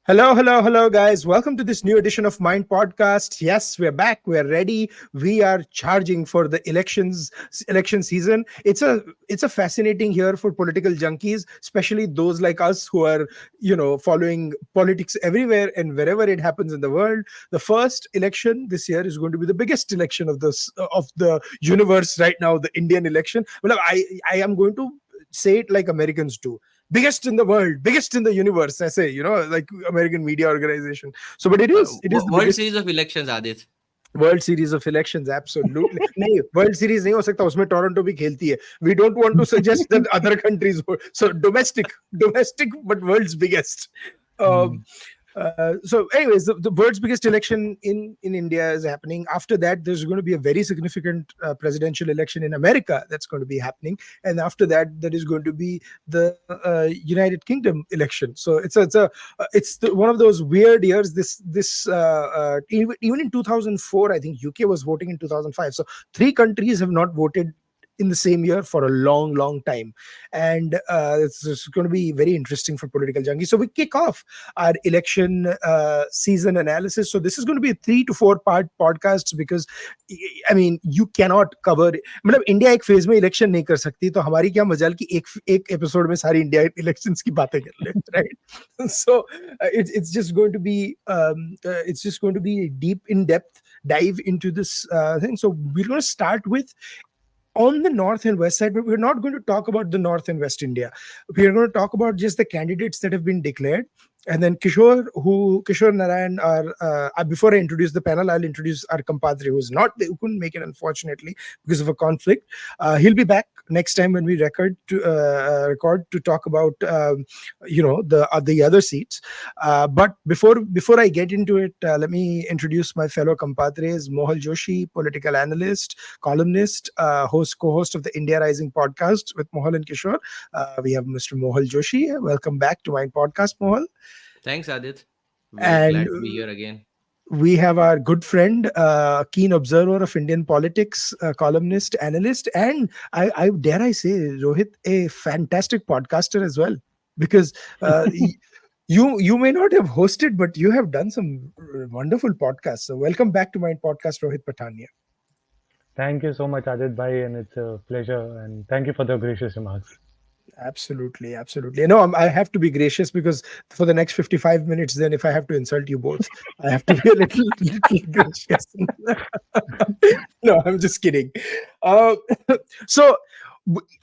Hello, hello, hello, guys. Welcome to this new edition of Mind Podcast. Yes, we're back. We're ready. We are charging for the election season. It's a fascinating year for political junkies, especially those like us who are, following politics everywhere and wherever it happens in the world. The first election this year is going to be the biggest election of the universe right now, the Indian election. Well, I am going to say it like Americans do, biggest in the world, biggest in the universe, I say, like American media organization. So, but it is the World biggest Series of Elections, Adit. World Series of Elections. Absolutely. नहीं, World Series नहीं हो सकता, उसमें Toronto भी खेलती है. We don't want to suggest that other countries so domestic but world's biggest. um, Mm. so anyways, the world's biggest election in India is happening. After that, there's going to be a very significant presidential election in America that's going to be happening, and after that, there is going to be the United Kingdom election. So one of those weird years. Even in 2004, I think UK was voting in 2005. So three countries have not voted in the same year for a long, long time. And it's going to be very interesting for political junkies. So we kick off our election season analysis. So this is going to be a 3 to 4 part podcast because, I mean, you cannot cover. मतलब India एक phase में election नहीं कर सकती, तो हमारी क्या मजाल कि एक एपिसोड में सारी इंडिया इलेक्शंस की बातें कर ले, right? So it's just going to be a deep, in-depth dive into this thing. So we're going to start with on the north and west side, but we're not going to talk about the north and west India. We are going to talk about just the candidates that have been declared. And then Kishore Narayan, before I introduce the panel, I'll introduce our compadre who couldn't make it, unfortunately, because of a conflict. He'll be back next time when we record to talk about, the other seats. But before I get into it, let me introduce my fellow compadres, Mohal Joshi, political analyst, columnist, co-host of the India Rising podcast with Mohal and Kishore. We have Mr. Mohal Joshi. Welcome back to my podcast, Mohal. Thanks, Adit. Very And glad to be here again. we have our good friend, keen observer of Indian politics, columnist, analyst, and I dare I say, Rohit, a fantastic podcaster as well. Because you may not have hosted, but you have done some wonderful podcasts. So welcome back to my podcast, Rohit Pathania. Thank you so much, Aadit Bhai, and it's a pleasure. And thank you for the gracious remarks. Absolutely, absolutely. No, I have to be gracious because for the next 55 minutes, then if I have to insult you both, I have to be a little gracious. No, I'm just kidding. Uh, so,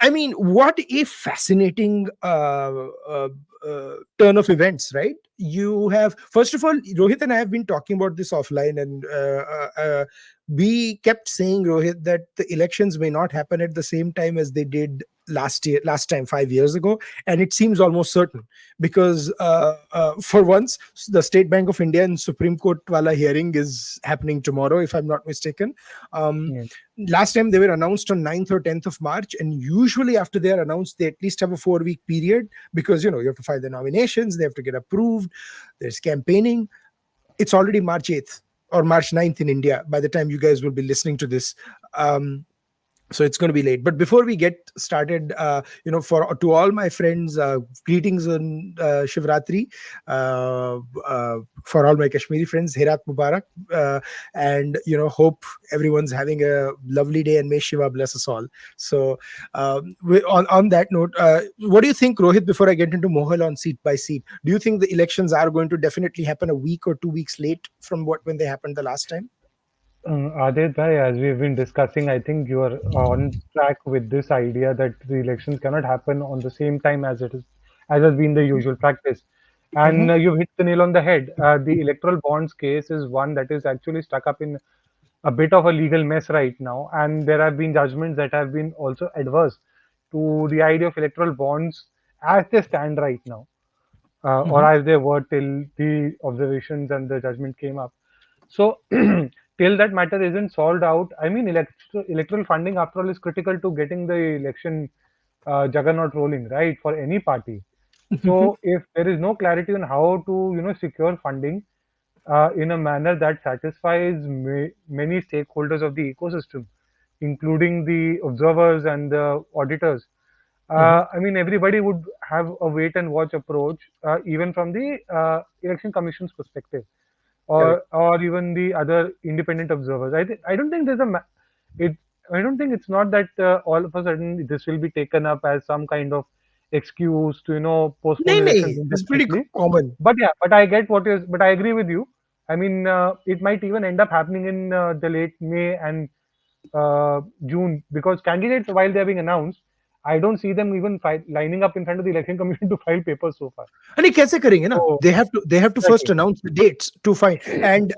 I mean, what a fascinating turn of events, right? You have, first of all, Rohit and I have been talking about this offline, and we kept saying, Rohit, that the elections may not happen at the same time as they did last time 5 years ago, and it seems almost certain because for once the State Bank of India and Supreme Court wala hearing is happening tomorrow, if I'm not mistaken. Yeah. Last time they were announced on 9th or 10th of March, and usually after they are announced they at least have a 4-week period because you have to file the nominations, they have to get approved, there's campaigning. It's already March 8th or March 9th in India by the time you guys will be listening to this. So it's going to be late. But before we get started, to all my friends, greetings on Shivratri. For all my Kashmiri friends, Herat Mubarak. And hope everyone's having a lovely day, and may Shiva bless us all. So on that note, what do you think, Rohit, before I get into Mohal on seat by seat? Do you think the elections are going to definitely happen a week or 2 weeks late from when they happened the last time? Aadit Bhai, as we've been discussing, I think you are on track with this idea that the elections cannot happen on the same time as has been the usual practice. Mhm. And you've hit the nail on the head. The electoral bonds case is one that is actually stuck up in a bit of a legal mess right now, and there have been judgments that have been also adverse to the idea of electoral bonds as they stand right now, or Mhm. as they were till the observations and the judgment came up. So, till that matter isn't solved out, I mean, electoral funding, after all, is critical to getting the election juggernaut rolling, right, for any party. So, if there is no clarity on how to, secure funding in a manner that satisfies many stakeholders of the ecosystem, including the observers and the auditors, Mhm. I mean, everybody would have a wait and watch approach, even from the election commission's perspective, Correct. or even the other independent observers. I don't think there's it. I don't think it's not that all of a sudden this will be taken up as some kind of excuse to postpone Nay, elections nay, this is pretty indefinitely. common. But yeah, but I get what is. But I agree with you. I mean, it might even end up happening in the late May and June, because candidates, while they're being announced, I don't see them even lining up in front of the election commission to file papers so far. And ये कैसे करेंगे ना? So They have to first exactly. announce the dates to find. And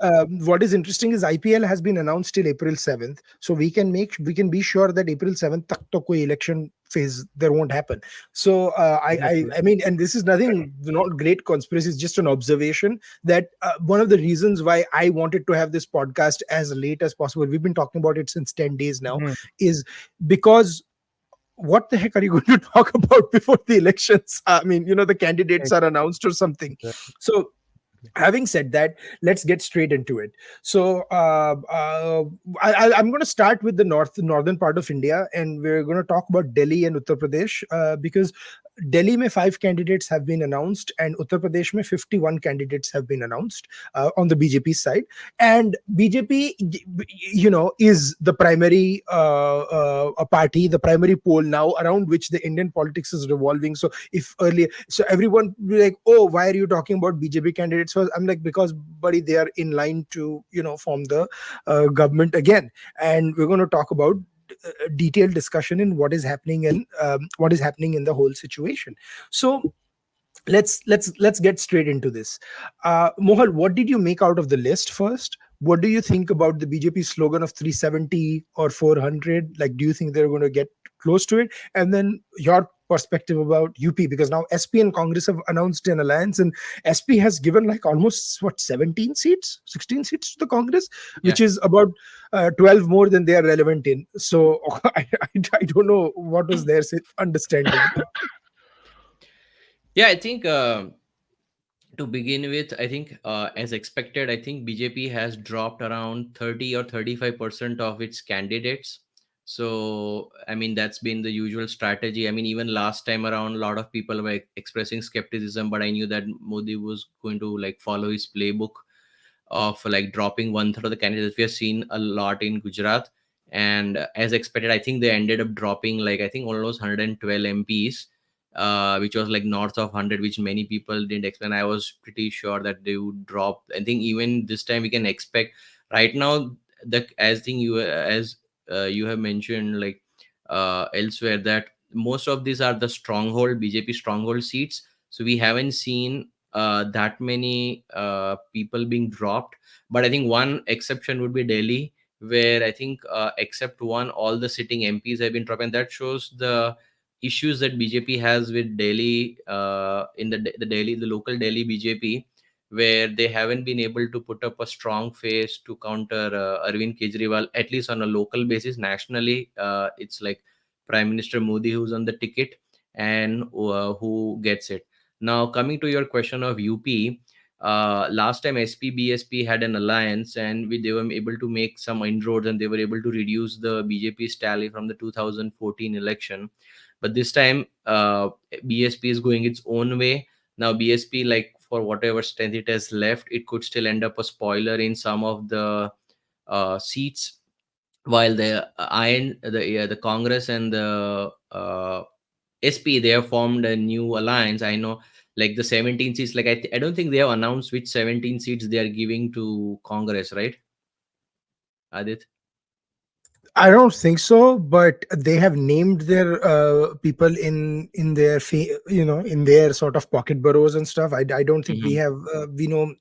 what is interesting is IPL has been announced till April 7th, so we can be sure that April 7th तक तो कोई election phase there won't happen. So Exactly. I mean, and this is nothing, not great conspiracy, it's just an observation that one of the reasons why I wanted to have this podcast as late as possible, we've been talking about it since 10 days now, Mhm. is because what the heck are you going to talk about before the elections? I mean, the candidates are announced or something. Exactly. So, having said that, let's get straight into it. So I'm going to start with the northern part of India, and we're going to talk about Delhi and Uttar Pradesh, because Delhi mein 5 candidates have been announced, and Uttar Pradesh mein 51 candidates have been announced on the BJP side. And BJP, is the primary a party, the primary pole now around which the Indian politics is revolving. So if earlier, so everyone be like, oh, why are you talking about BJP candidates first? I'm like, because buddy, they are in line to form the government again, and we're going to talk about detailed discussion in what is happening, and what is happening in the whole situation. So let's get straight into this. Mohal, what did you make out of the list first? What do you think about the BJP slogan of 370 or 400? Like, do you think they're going to get close to it? And then your perspective about UP, because now SP and Congress have announced an alliance, and SP has given like almost what, 17 seats, 16 seats to the Congress, Yeah. which is about 12 more than they are relevant in. So I don't know what was their understanding. Yeah, I think to begin with, I think as expected, I think BJP has dropped around 30 or 35% of its candidates. So, I mean, that's been the usual strategy. I mean, even last time around, a lot of people were expressing skepticism, but I knew that Modi was going to like follow his playbook of like dropping one third of the candidates. We have seen a lot in Gujarat, and as expected, I think they ended up dropping like I think almost 112 MPs, which was like north of 100, which many people didn't expect. I was pretty sure that they would drop. I think even this time we can expect. Right now, the as thing you as you have mentioned like elsewhere that most of these are the stronghold BJP stronghold seats. So we haven't seen that many people being dropped. But I think one exception would be Delhi, where I think except one, all the sitting MPs have been dropped, and that shows the issues that BJP has with Delhi, in the local Delhi BJP, where they haven't been able to put up a strong face to counter Arvind Kejriwal, at least on a local basis. Nationally, it's like Prime Minister Modi who's on the ticket, and who gets it. Now, coming to your question of UP, last time SP-BSP had an alliance, and they were able to make some inroads, and they were able to reduce the BJP's tally from the 2014 election. But this time, BSP is going its own way. Now, BSP, like for whatever strength it has left, it could still end up a spoiler in some of the seats, while the Congress and the SP, they have formed a new alliance. I know, like the 17 seats. Like I don't think they have announced which 17 seats they are giving to Congress, right, Adit? I don't think so, but they have named their people in their in their sort of pocket boroughs and stuff. I don't think we Hmm. have we know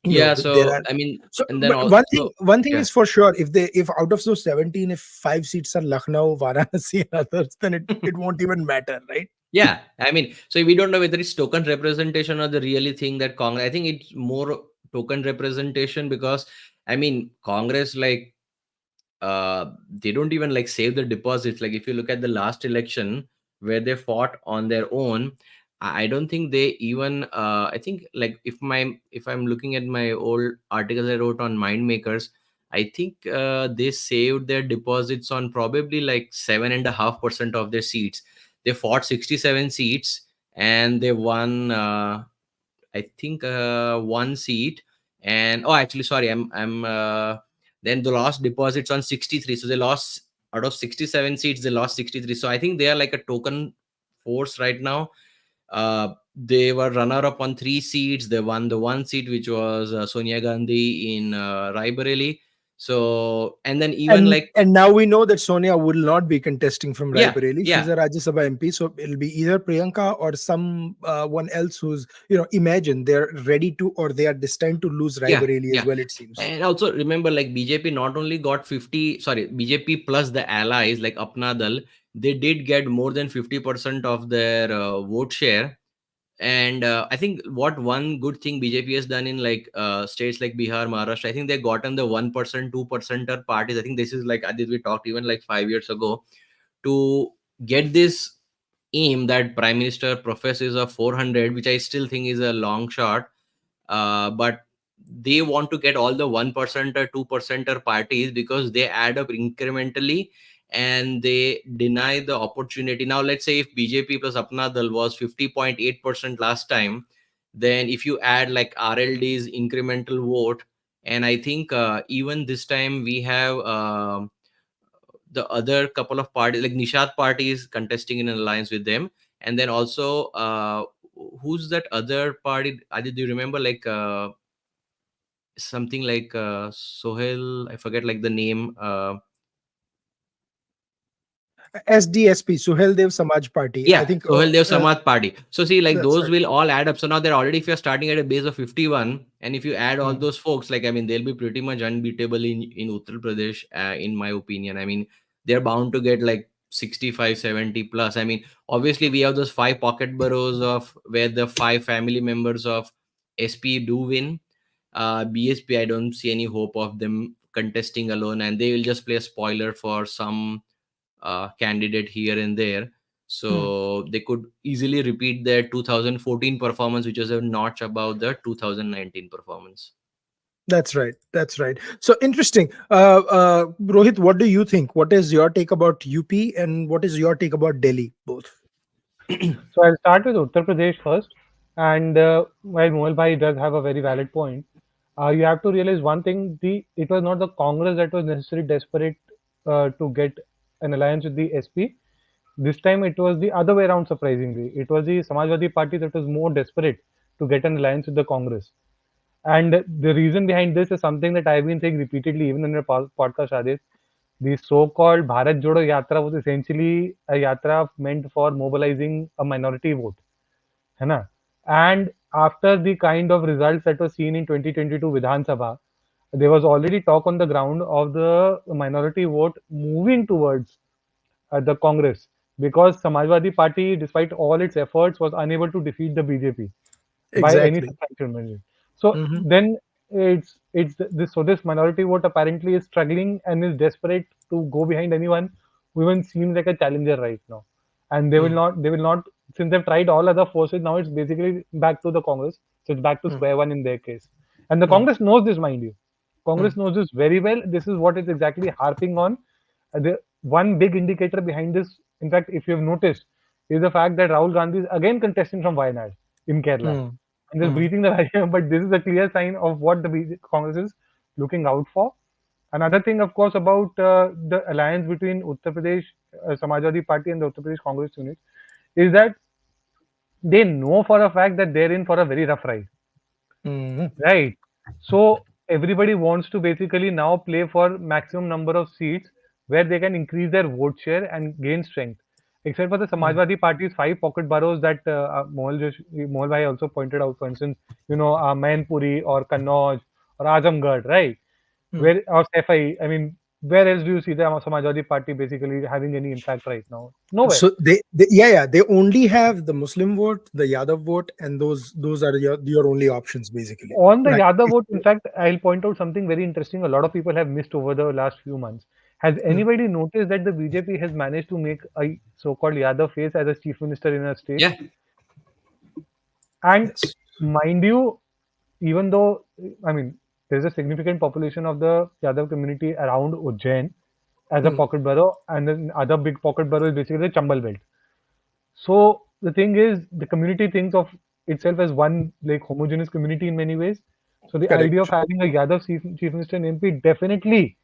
Yeah. there So are. I mean, So, and then but also, one thing yeah. is for sure, if out of those 17, if 5 seats are Lucknow, Varanasi, and others, then it won't even matter, right? Yeah, I mean, so we don't know whether it's token representation or the really thing that Congress. I think it's more token representation, because I mean, Congress, like they don't even like save the deposits. Like if you look at the last election where they fought on their own, I don't think they even I think, like if I'm looking at my old articles I wrote on mind makers, I think they saved their deposits on probably like 7.5% of their seats. they fought 67 seats and they won I think one seat. And oh, actually, sorry, I'm then they lost deposits on 63. So they lost out of 67 seats, they lost 63. So I think they are like a token force right now. They were runner up on three seats. They won the one seat, which was Sonia Gandhi in Raebareli. So, and then even like, And now we know that Sonia will not be contesting from yeah, Raebareli. She's yeah, a Rajya Sabha MP, so it'll be either Priyanka or some one else who's, imagine they're ready to, or they are destined to lose yeah, Raebareli as yeah. well. It seems. And also remember, like BJP not only got 50, sorry, BJP plus the allies like Apna Dal, they did get more than 50% of their vote share. And I think what one good thing BJP has done in like states like Bihar, Maharashtra, I think they gotten the 1%, 2%er parties. I think this is like, Adit, we talked even like 5 years ago, to get this aim that Prime Minister professes of 400, which I still think is a long shot. But they want to get all the 1% or 2% or parties because they add up incrementally and they deny the opportunity. Now let's say if BJP plus Apna Dal was 50.8% last time, then if you add like RLD's incremental vote, and I think even this time we have the other couple of parties like Nishad party is contesting in an alliance with them. And then also who's that other party? Adit, do you remember like something like Sohel? I forget like the name. SDSP, Suhel Dev Samaj Party. I Yeah, think. Sohel Dev Samaj Party. So see, like That's those right. will all add up. So now they're already, if you're starting at a base of 51, and if you add all Mm. those folks, like I mean, they'll be pretty much unbeatable in Uttar Pradesh, in my opinion. I mean, they're bound to get like 65, 70 plus. I mean, obviously we have those five pocket boroughs of where the five family members of SP do win. BSP, I don't see any hope of them contesting alone, and they will just play a spoiler for some candidate here and there. Mm. So they could easily repeat their 2014 performance, which was a notch above the 2019 performance. That's right. That's right. So interesting. Rohit, what do you think? What is your take about UP and what is your take about Delhi? Both. So I'll start with Uttar Pradesh first. And while Mohal Bhai does have a very valid point, you have to realize one thing: it was not the Congress that was necessarily desperate to get an alliance with the SP. This time it was the other way around. Surprisingly, it was the Samajwadi Party that was more desperate to get an alliance with the Congress. And the reason behind this is something that I've been saying repeatedly, even in your podcast, Adit. The so-called Bharat Jodo Yatra was essentially a yatra meant for mobilizing a minority vote, है ना? And after the kind of results that was seen in 2022 Vidhan Sabha, there was already talk on the ground of the minority vote moving towards the Congress because Samajwadi Party, despite all its efforts, was unable to defeat the BJP by any Exactly. substantial measure. So Hmm. then this minority vote apparently is struggling and is desperate to go behind anyone who even seems like a challenger right now. And they will not since they've tried all other forces, now it's basically back to the Congress. So it's back to Mm. square one in their case. And the Mm. Congress knows this, mind you. Mm. Congress knows this very well. This is what it's exactly harping on. The one big indicator behind this, in fact, if you've noticed, is the fact that Rahul Gandhi is again contesting from Wayanad in Kerala. Mm. I'm just Mm. breathing the vacuum, but this is a clear sign of what the Congress is looking out for. Another thing, of course, about the alliance between Uttar Pradesh Samajwadi Party and the Uttar Pradesh Congress unit is that they know for a fact that they're in for a very rough ride. Mm. Right. So everybody wants to basically now play for maximum number of seats where they can increase their vote share and gain strength. Except for the Mm. Samajwadi Party's five pocket boroughs that Mohal Bhai also pointed out, for instance, Mainpuri or Kannauj or Azamgarh, right? Mm. Where or Saifai, I mean, where else do you see the Samajwadi Party basically having any impact right now? Nowhere. So yeah, they only have the Muslim vote, the Yadav vote, and those are your only options basically. On the Right. Yadav vote, in fact, I'll point out something very interesting. A lot of people have missed over the last few months. Has Mm. anybody noticed that the BJP has managed to make a so-called Yadav face as a chief minister in a state? Yeah. And Yes. mind you, even though I mean, there's a significant population of the Yadav community around Ujjain as a Mm. pocket borough, and then other big pocket borough is basically the Chambal belt. So the thing is, the community thinks of itself as one like homogeneous community in many ways. So the idea of Correct. having a Yadav chief minister and MP definitely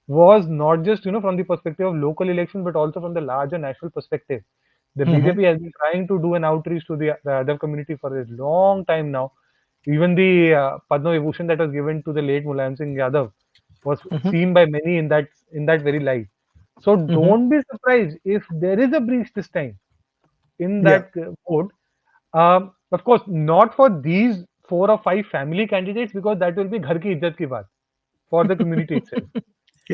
was not just from the perspective of local elections, but also from the larger national perspective. The Hmm. BJP has been trying to do an outreach to the other community for a long time now. Even the Padma Vibhushan that was given to the late Mulayam Singh Yadav was Hmm. seen by many in that very light. So Hmm. don't be surprised if there is a breach this time in Yeah. that vote. Of course, not for these 4 or 5 family candidates because that will be ghar ki izzat ki baat for the community itself.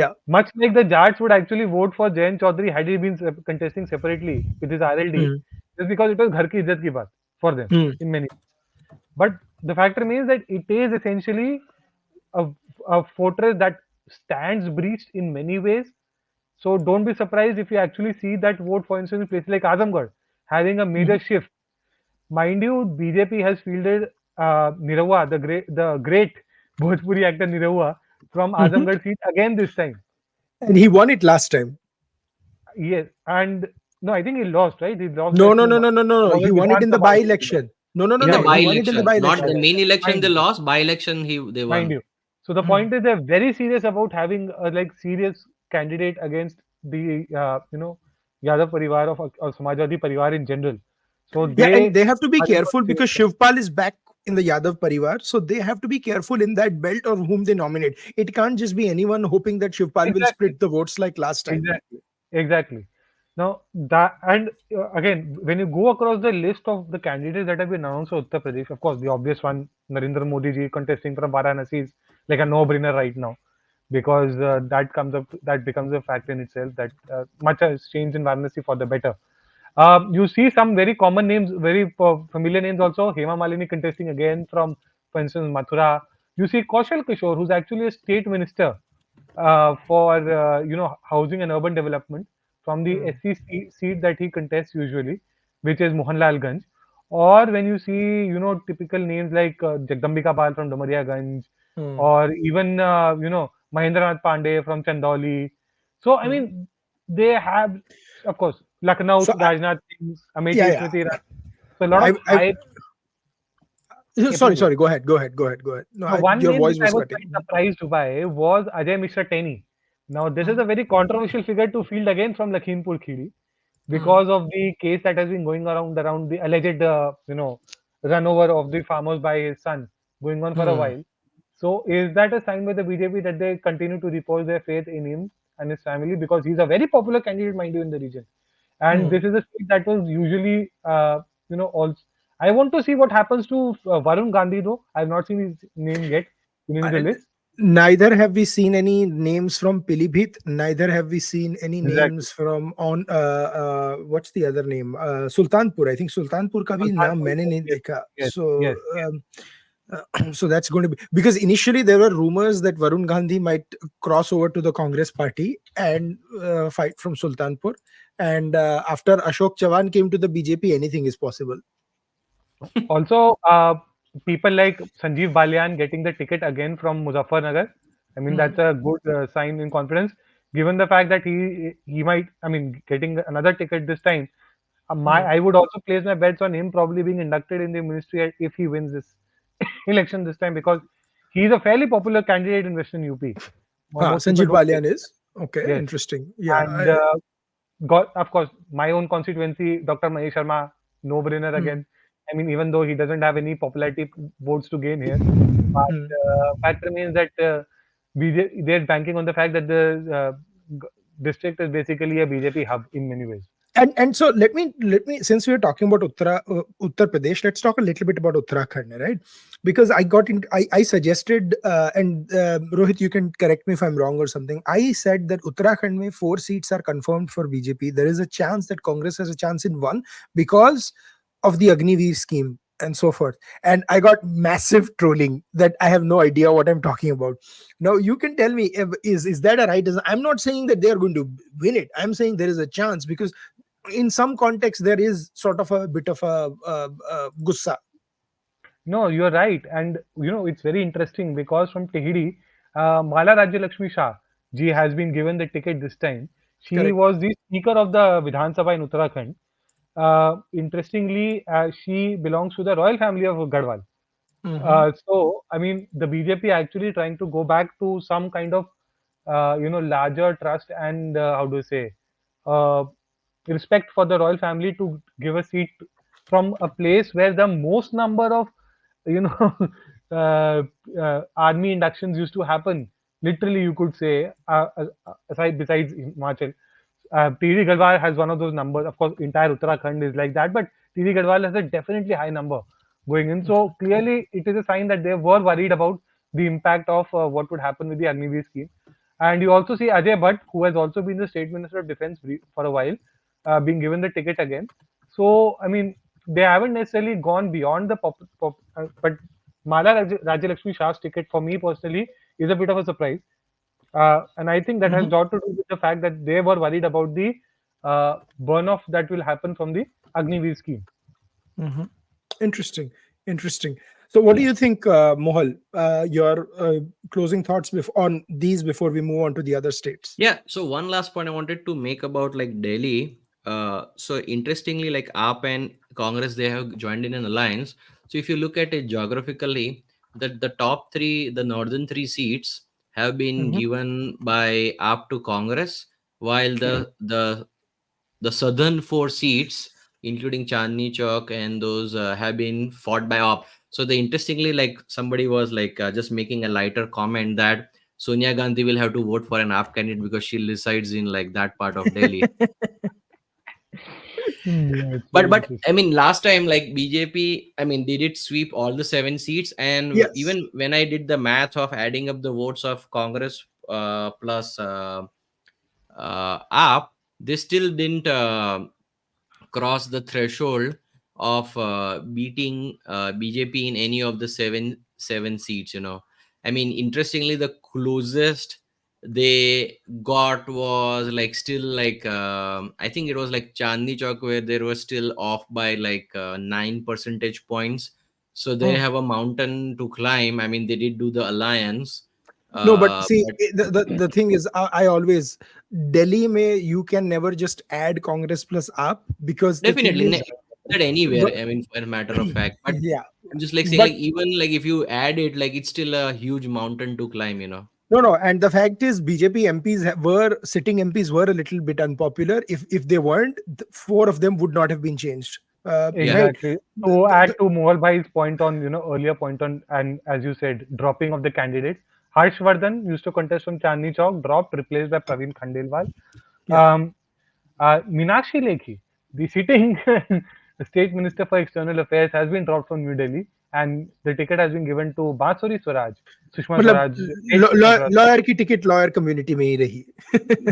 Yeah. Much like the Jats would actually vote for Jayan Chaudhary had he been contesting separately with his RLD, Mm. just because it was ghar ki izzat ki baat for them Mm. in many. But the fact remains that it is essentially a, a fortress that stands breached in many ways. So don't be surprised if you actually see that vote, for instance, in places like Azamgarh having a major Mhm. shift. Mind you, BJP has fielded the great Bhojpuri actor Nirawa from Mhm. Azamgarh seat again this time. And he won it last time. Yes, and no, I think he lost, right? He lost by No, no, two no, marks. no, no, no, no. Or was He it won it Vidhan in the Sabha? by I think he lost. election. No, no, no, In the no. Yeah, by He yeah, won it in the election, by not yeah, the election. yeah, main yeah. election Mind they you, lost, by election they mind won. you. So the Mm. point is, they're very serious about having a like serious candidate against the Yadav Parivar or Samajwadi Parivar in general. So Yeah, and they they have to be are in for careful serious because trouble. Shivpal is back in the Yadav Parivar. So they have to be careful in that belt or whom they nominate. It can't just be anyone hoping that Shivpal will Exactly. split the votes like last time. Exactly. Exactly. Now that and again, when you go across the list of the candidates that have been announced for Uttar Pradesh, of course, the obvious one, Narendra Modi ji contesting from Varanasi is like a no-brainer right now, because that becomes a fact in itself that much has changed in Varanasi for the better. You see some very common names, very familiar names also. Hema Malini contesting again from, for instance, Mathura. You see Kaushal Kishore, who's actually a state minister for housing and urban development from the Mm. SC seat that he contests usually, which is Mohanlalganj. Or when you see typical names like Jagdambika Pal from Damariaganj, Mm. or even Mahendranath Pandey from Chandauli. So I Mm. mean, they have, of course, Lucknow, So, Rajnath Singh, yeah, Amethi, yeah. Smriti Irani. So a lot of I hype. Yeah, sorry, please go. sorry. Go ahead. Go ahead. Go ahead. Go ahead. No, Now, one your name which voice I was was cutting. quite surprised by was Ajay Mishra Teni. Now, this is Mm. a very controversial figure to field again from Lakhimpur Kheri Mm. because of the case that has been going around the alleged, run over of the farmers by his son going on for a Mm. while. So, is that a sign by the BJP that they continue to repose their faith in him and his family because he's a very popular candidate, mind you, in the region, and Mm. this is a seat that was usually, also. I want to see what happens to Varun Gandhi though. I've not seen his name yet in the I- list. Neither have we seen any names from Pilibhit. Neither have we seen any Exactly. names from on what's the other name? Sultanpur. I think Sultanpur ka bhi naam Sultanpur, मैंने yes, नहीं yes, देखा. yes, So yes, yes. so that's going to be because initially there were rumors that Varun Gandhi might cross over to the Congress party and fight from Sultanpur. And after Ashok Chavan came to the BJP, anything is possible. Also, people like Sanjeev Balyan getting the ticket again from Muzaffarnagar. I mean, Hmm. that's a good sign in confidence, given the fact that he might. I mean, getting another ticket this time. Hmm. I would also place my bets on him probably being inducted in the ministry if he wins this election this time because he's a fairly popular candidate in Western UP. Most people Sanjeev don't take Balyan him. is okay. Yes, Interesting. Yeah. and got of course my own constituency, Dr. Mahesh Sharma, no brainer Hmm. again. I mean, even though he doesn't have any popularity votes to gain here, Hmm. but fact remains that they're banking on the fact that the district is basically a BJP hub in many ways. And so let me since we are talking about Uttar Pradesh, let's talk a little bit about Uttarakhand, right? Because I suggested and Rohit, you can correct me if I'm wrong or something. I said that Uttarakhand mein 4 seats are confirmed for BJP. There is a chance that Congress has a chance in one because of the Agniveer scheme and so forth. And I got massive trolling that I have no idea what I'm talking about. Now you can tell me is that a right? I'm not saying that they are going to win it. I'm saying there is a chance because in some context there is sort of a bit of a gussa. No, you're right, and it's very interesting because from Tehri, Mala Rajya Lakshmi Shah ji has been given the ticket this time. She Correct. was the speaker of the Vidhan Sabha in Uttarakhand. Interestingly, she belongs to the royal family of Garhwal. Hmm. So, I mean, the BJP actually trying to go back to some kind of, larger trust and how do you say, uh, respect for the royal family to give a seat from a place where the most number of, you know, army inductions used to happen. Literally, you could say, aside besides Himachal, TD Garhwal has one of those numbers. Of course, entire Uttarakhand is like that, but TD Garhwal has a definitely high number going in. So clearly, it is a sign that they were worried about the impact of what would happen with the Agniveer scheme. And you also see Ajay Bhatt, who has also been the State Minister of Defense for a while, being given the ticket again. So, I mean, they haven't necessarily gone beyond the but Mala Rajalakshmi Shah's ticket for me personally is a bit of a surprise. And I think that has Hmm. got to do with the fact that they were worried about the burn off that will happen from the Agniveer scheme. Hmm. Interesting, interesting. So, what do you think, Mohal? Your closing thoughts on these before we move on to the other states? Yeah, so one last point I wanted to make about like Delhi. So interestingly, like AAP and Congress, they have joined in an alliance. So if you look at it geographically, the top three, the northern three seats have been Hmm. given by AAP to Congress, while the southern four seats, including Chandni Chowk and those, have been fought by op. So the interestingly, like somebody was like just making a lighter comment that Sonia Gandhi will have to vote for an AAP candidate because she resides in like that part of Delhi. Yeah, it's But very but I interesting. mean, last time like BJP, I mean, they did sweep all the seven seats, and Yes. even when I did the math of adding up the votes of Congress plus AAP, they still didn't. Cross the threshold of beating BJP in any of the seven seats. I mean, interestingly, the closest they got was like still like I think it was like Chandni Chowk where they were still off by like 9 percentage points. So they Hmm. have a mountain to climb. I mean, they did do the alliance, No, but see, but the thing is, I always Delhi may you can never just add Congress plus up because the thing definitely is, that anywhere. but, I mean, for a matter of fact, but yeah, I'm just like saying, but like even like if you add it, like it's still a huge mountain to climb. no, no, and the fact is, BJP MPs were sitting MPs were a little bit unpopular. If they weren't, four of them would not have been changed. Yeah, Right? Exactly. The, To the, add the, to Mohal Bhai's point on, earlier point on, and as you said, dropping of the candidates, Harshvardhan used to contest from Chandni Chowk, dropped, replaced by Praveen Khandelwal. yeah. Um, Meenakshi Lekhi, the sitting State Minister for External Affairs, has been dropped from New Delhi, and the ticket has been given to Bansuri Swaraj, Sushma मतलब Swaraj, state Sushma Swaraj. Lawyer की ticket lawyer community में ही रही.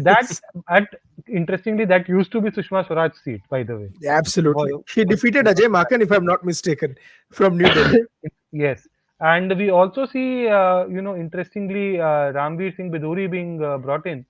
That, at interestingly, that used to be Sushma Swaraj's seat, by the way. Absolutely, For- she for defeated Sushma Ajay Swaraj. Makan, if I'm not mistaken, from New Delhi. Yes, and we also see, interestingly, Ramveer Singh Biduri being brought in,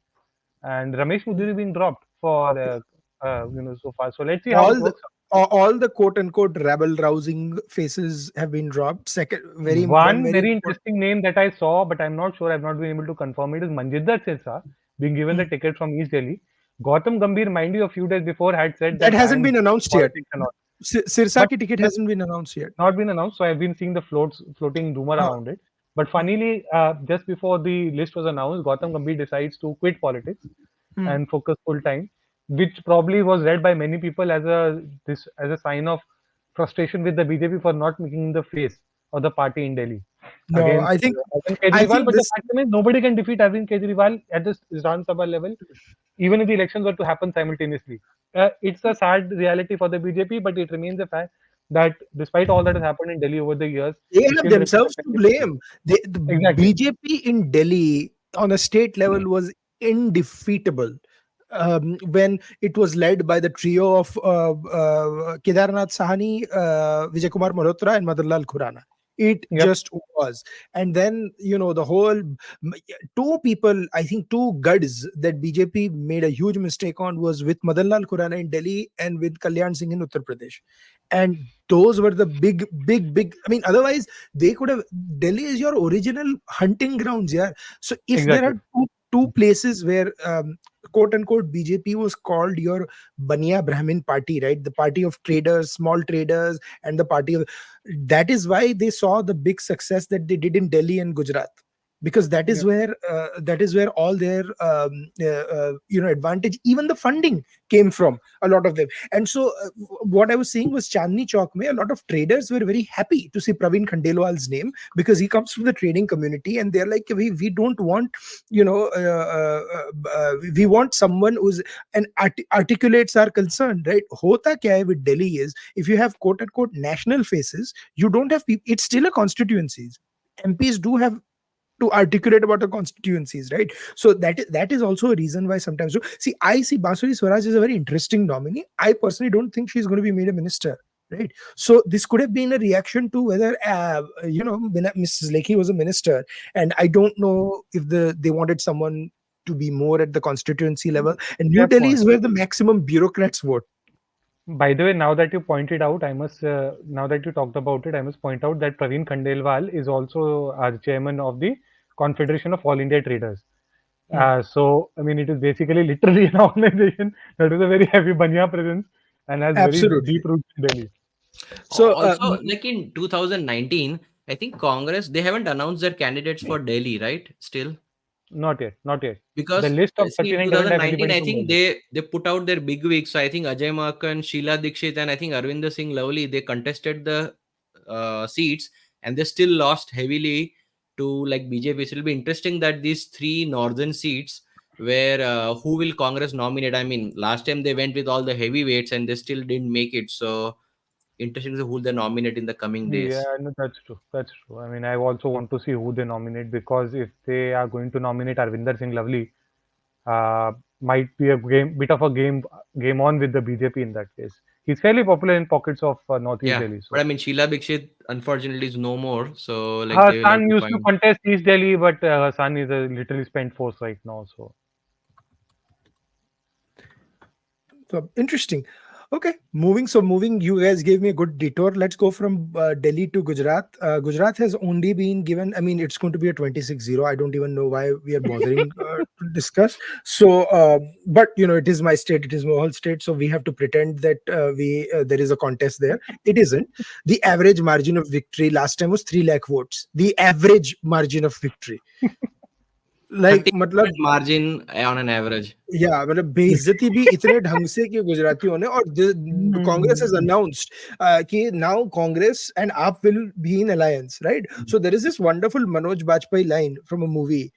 and Ramesh Muduri being dropped for, so far. So let's see how all it the, works. all the quote unquote rabble rousing faces have been dropped. Second, one One very very important. interesting name that I saw, but I'm not sure, I've not been able to confirm it, is Manjinder Sirsa being given the Hmm. ticket from East Delhi. Gautam Gambhir, mind you, a few days before had said That that I hasn't am been announced yet. politics and all. Sirsa But ki ticket still, hasn't been announced yet. not been announced, so I've been seeing the floating rumor Huh. around it. But funnily, just before the list was announced, Gautam Gambhir decides to quit politics Hmm. and focus full time, which probably was read by many people as a sign of frustration with the BJP for not making the face of the party in Delhi No, against Arvind I Kejriwal. think But the this. fact is, nobody can defeat Arvind Kejriwal at the Vidan Sabha level, even if the elections were to happen simultaneously. It's a sad reality for the BJP, but it remains a fact that despite all that has happened in Delhi over the years, They it have still remains a themselves to very big seat. blame. The Exactly. BJP in Delhi on a state level was indefeatable. When it was led by the trio of Kedarnath Sahani, Vijay Kumar Malhotra, and Madanlal Khurana. It Yep. just was. And then, the whole two people, I think two guds that BJP made a huge mistake on was with Madanlal Khurana in Delhi and with Kalyan Singh in Uttar Pradesh. And those were the big, big, big. I mean, otherwise, they could have. Delhi is your original hunting grounds, yeah. So if there Exactly. are two two places where quote unquote BJP was called your Baniya Brahmin party, right? The party of traders, small traders, and the party of, that is why they saw the big success that they did in Delhi and Gujarat, because Yeah. that is where all their advantage, even the funding, came from, a lot of them. And so what I was saying was, Chandni Chowk mein a lot of traders were very happy to see Praveen Khandelwal's name, because he comes from the trading community, and they're like, we don't want, we want someone who's and articulates our concern, right? Hota kya hai with Delhi is, if you have quote unquote national faces, you don't have people, it's still a constituencies. MPs do have to articulate about the constituencies, right? So that is also a reason why sometimes. So, see, I see Basuri Swaraj is a very interesting nominee. I personally don't think she's going to be made a minister, right? So this could have been a reaction to whether Mrs. Lekhi was a minister, and I don't know if they wanted someone to be more at the constituency level. And New Fair Delhi point. is where the maximum bureaucrats vote. By the way, now that you pointed out, now that you talked about it, I must point out that Praveen Khandelwal is also chairman of the Confederation of All India Traders. Hmm. So, I mean, it is basically literally an organization that is a very heavy Banya presence and has very Absolutely. deep roots in Delhi. So Also, like in 2019, I think Congress, they haven't announced their candidates for Delhi, right? Still, Not yet, not yet. The because list of see, in 39 doesn't have 2019, anybody I from think Delhi. they put out their big wigs. So I think Ajay Makan, Sheila Dikshit, and I think Arvinder Singh Lovely, they contested the seats, and they still lost heavily to like BJP. So it'll be interesting that these three northern seats, where who will Congress nominate? I mean, last time they went with all the heavyweights and they still didn't make it. So interesting to who they nominate in the coming Yeah, days. no, that's true. That's true. I mean, I also want to see who they nominate, because if they are going to nominate Arvinder Singh Lovely, uh, might be a bit of a game on with the BJP in that case. He's fairly popular in pockets of Northeast Yeah, Delhi. but So I mean, Sheila Dikshit unfortunately is no more. So like her they will have son to used to find. contest East Delhi, but her son is a literally spent force right now. So So interesting. Okay, moving. So moving, you guys gave me a good detour. Let's go from Delhi to Gujarat. Gujarat has only been given. I mean, it's going to be a 26-0. I don't even know why we are bothering to discuss. So, but it is my state. It is Mohal state. So we have to pretend that we there is a contest there. It isn't. The average margin of victory last time was 3 lakh votes. The average margin of victory. Like, 30% matlab, margin on an average. या मतलब बेइज्जती भी इतने ढंग से कि गुजरातियों ने, और कांग्रेस has announced कि now Congress and AAP will be in alliance, right? So there is this wonderful Manoj Bajpayee line from a movie.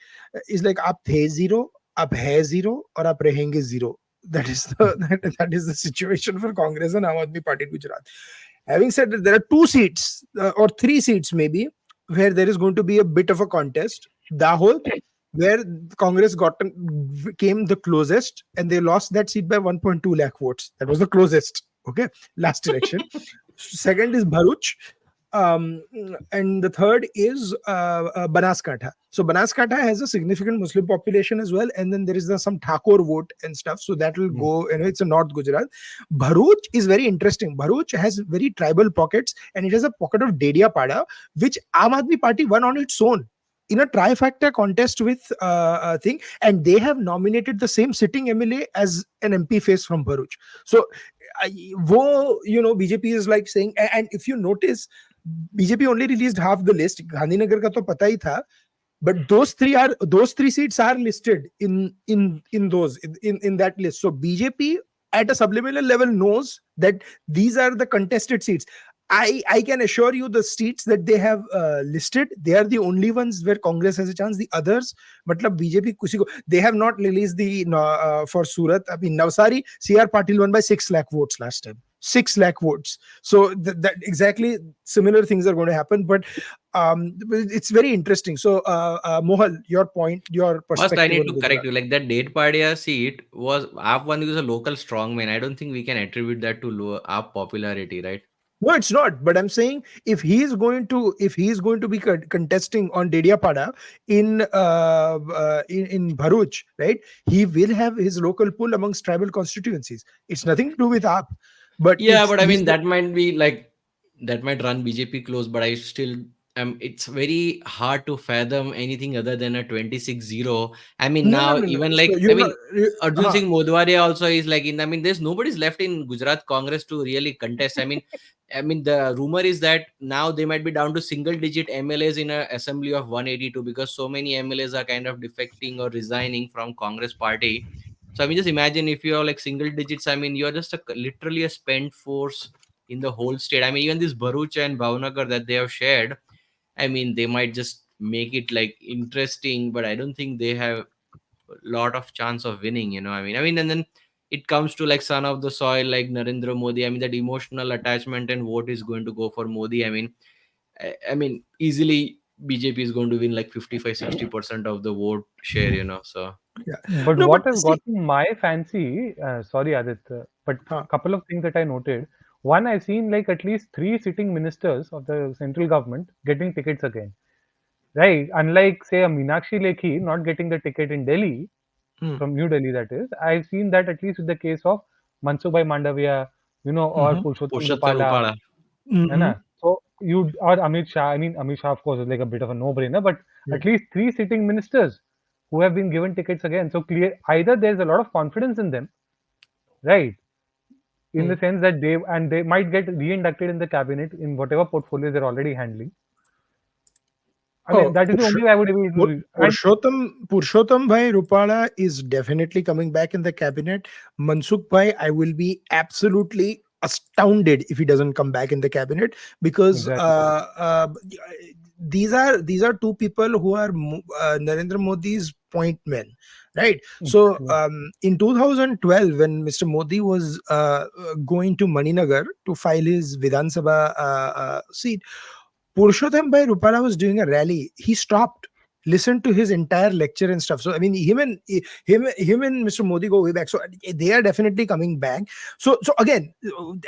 Is like, आप थे zero, आप है zero, और आप रहेंगे zero. That is that is the situation for Congress and Aam Aadmi Party in Gujarat. Having said that, there are two seats or three seats maybe where there is going to be a bit of a contest. Dahod, where Congress came the closest, and they lost that seat by 1.2 lakh votes. That was the closest. Okay, last election. Second is Bharuch, um, and the third is Banaskantha. So Banaskantha has a significant Muslim population as well, and then there is some Thakur vote and stuff. So that will go. It's a North Gujarat. Bharuch is very interesting. Bharuch has very tribal pockets, and it has a pocket of Dediapada, which Aam Aadmi Party won on its own in a trifecta contest with thing, and they have nominated the same sitting MLA as an MP face from Bharuch. So BJP is like saying, and if you notice, BJP only released half the list. Gandhinagar ka to pata hi tha, but those three seats are listed in that list. So BJP at a subliminal level knows that these are the contested seats. I can assure you, the seats that they have listed, they are the only ones where Congress has a chance. The others, matlab BJP kusi ko, they have not released the for Surat. I mean, Navsari, CR Patil won by 6 lakh votes last time. 6 lakh votes. So that exactly similar things are going to happen. But it's very interesting. So Mohal, your point, your First, I perspective need on to correct Gujarat. you. Like that Date Padia seat was AAP one is a local strongman. I don't think we can attribute that to AAP popularity, right? No, it's not. But I'm saying, if he is going to be contesting on Dediapada in Bharuch, right? He will have his local pull amongst tribal constituencies. It's nothing to do with AAP. But Yeah, if but I he's mean that might be like that might run BJP close, but I still it's very hard to fathom anything other than a 26-0. I mean, No, no, now no, no. even So like, I you're not. mean, Arjun Singh Modwaria also is like in. I mean, there's nobody's left in Gujarat Congress to really contest. I mean, the rumor is that now they might be down to single digit MLAs in a assembly of 182 because so many MLAs are kind of defecting or resigning from Congress party. So I mean, just imagine if you're like single digits. I mean, you're just literally a spent force in the whole state. I mean, even this Bharuch and Bhavnagar that they have shared. I mean, they might just make it like interesting, but I don't think they have a lot of chance of winning. And then it comes to like son of the soil, like Narendra Modi. I mean, that emotional attachment and vote is going to go for Modi. I mean, easily BJP is going to win like 55-60% of the vote share. So Yeah. But No, but what has see. gotten my fancy, sorry, Aditya, but Huh. couple of things that I noted. One, I've seen like at least three sitting ministers of the central government getting tickets again. Right. Unlike, say, a Meenakshi Lekhi not getting the ticket in Delhi, Hmm. from New Delhi, that is, I've seen that at least with the case of Mansukh Mandavia, or Mm-hmm. Purushottam Purushottam Rupala, Rupala. है Mm-hmm. ना? So you or Amit Shah. I mean, Amit Shah, of course, is like a bit of a no-brainer, but at least three sitting ministers who have been given tickets again. So clear, either there's a lot of confidence in them, right? In Hmm. the sense that they might get re-inducted in the cabinet in whatever portfolio they're already handling. I mean, Oh, that is the only way I would be able to. And Purushottam Bhai Rupala is definitely coming back in the cabinet. Mansukh Bhai, I will be absolutely astounded if he doesn't come back in the cabinet, because exactly. these are two people who are Narendra Modi's point men, right? So Exactly. in 2012, when Mr. Modi was going to Maninagar to file his Vidhan Sabha seat, Purushottam Bhai Rupala was doing a rally. He stopped, listened to his entire lecture and stuff. So I mean, him and Mr. Modi go way back. So they are definitely coming back. So again,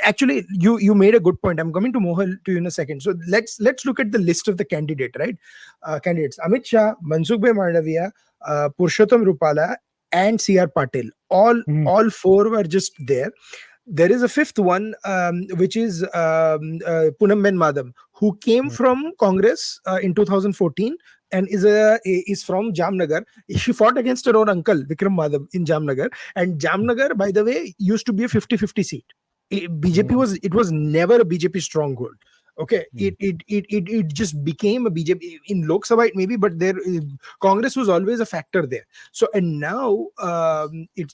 actually, you made a good point. I'm coming to Mohal to you in a second. So let's look at the list of the candidates: Amit Shah, Mansukh Bhai Mandaviya, Purushottam Rupala, and C.R. Patil. All Hmm. all four were just there. There is a fifth one, which is Poonam Ben Madam, who came from Congress in 2014 and is from Jamnagar. She fought against her own uncle Vikram Madam in Jamnagar, and Jamnagar, by the way, used to be a 50-50 seat. BJP Hmm. was never a BJP stronghold. Okay, Hmm. it just became a BJP in Lok Sabha, maybe, but there Congress was always a factor there. So and now it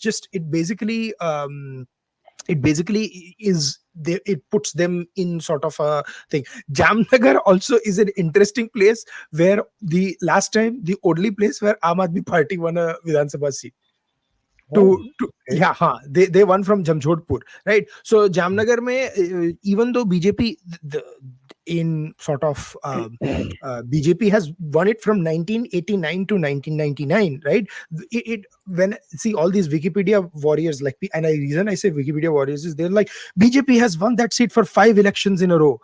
basically is it puts them in sort of a thing. Jamnagar also is an interesting place, where the last time the only place where Aam Aadmi Party won a Vidhan Sabha seat. Oh, okay. Yeah, they won from Jamshedpur, right? So Jamnagar mein, even though BJP in sort of BJP has won it from 1989 to 1999, right? When see all these Wikipedia warriors, like, and I reason I say Wikipedia warriors is they're like, BJP has won that seat for 5 elections in a row,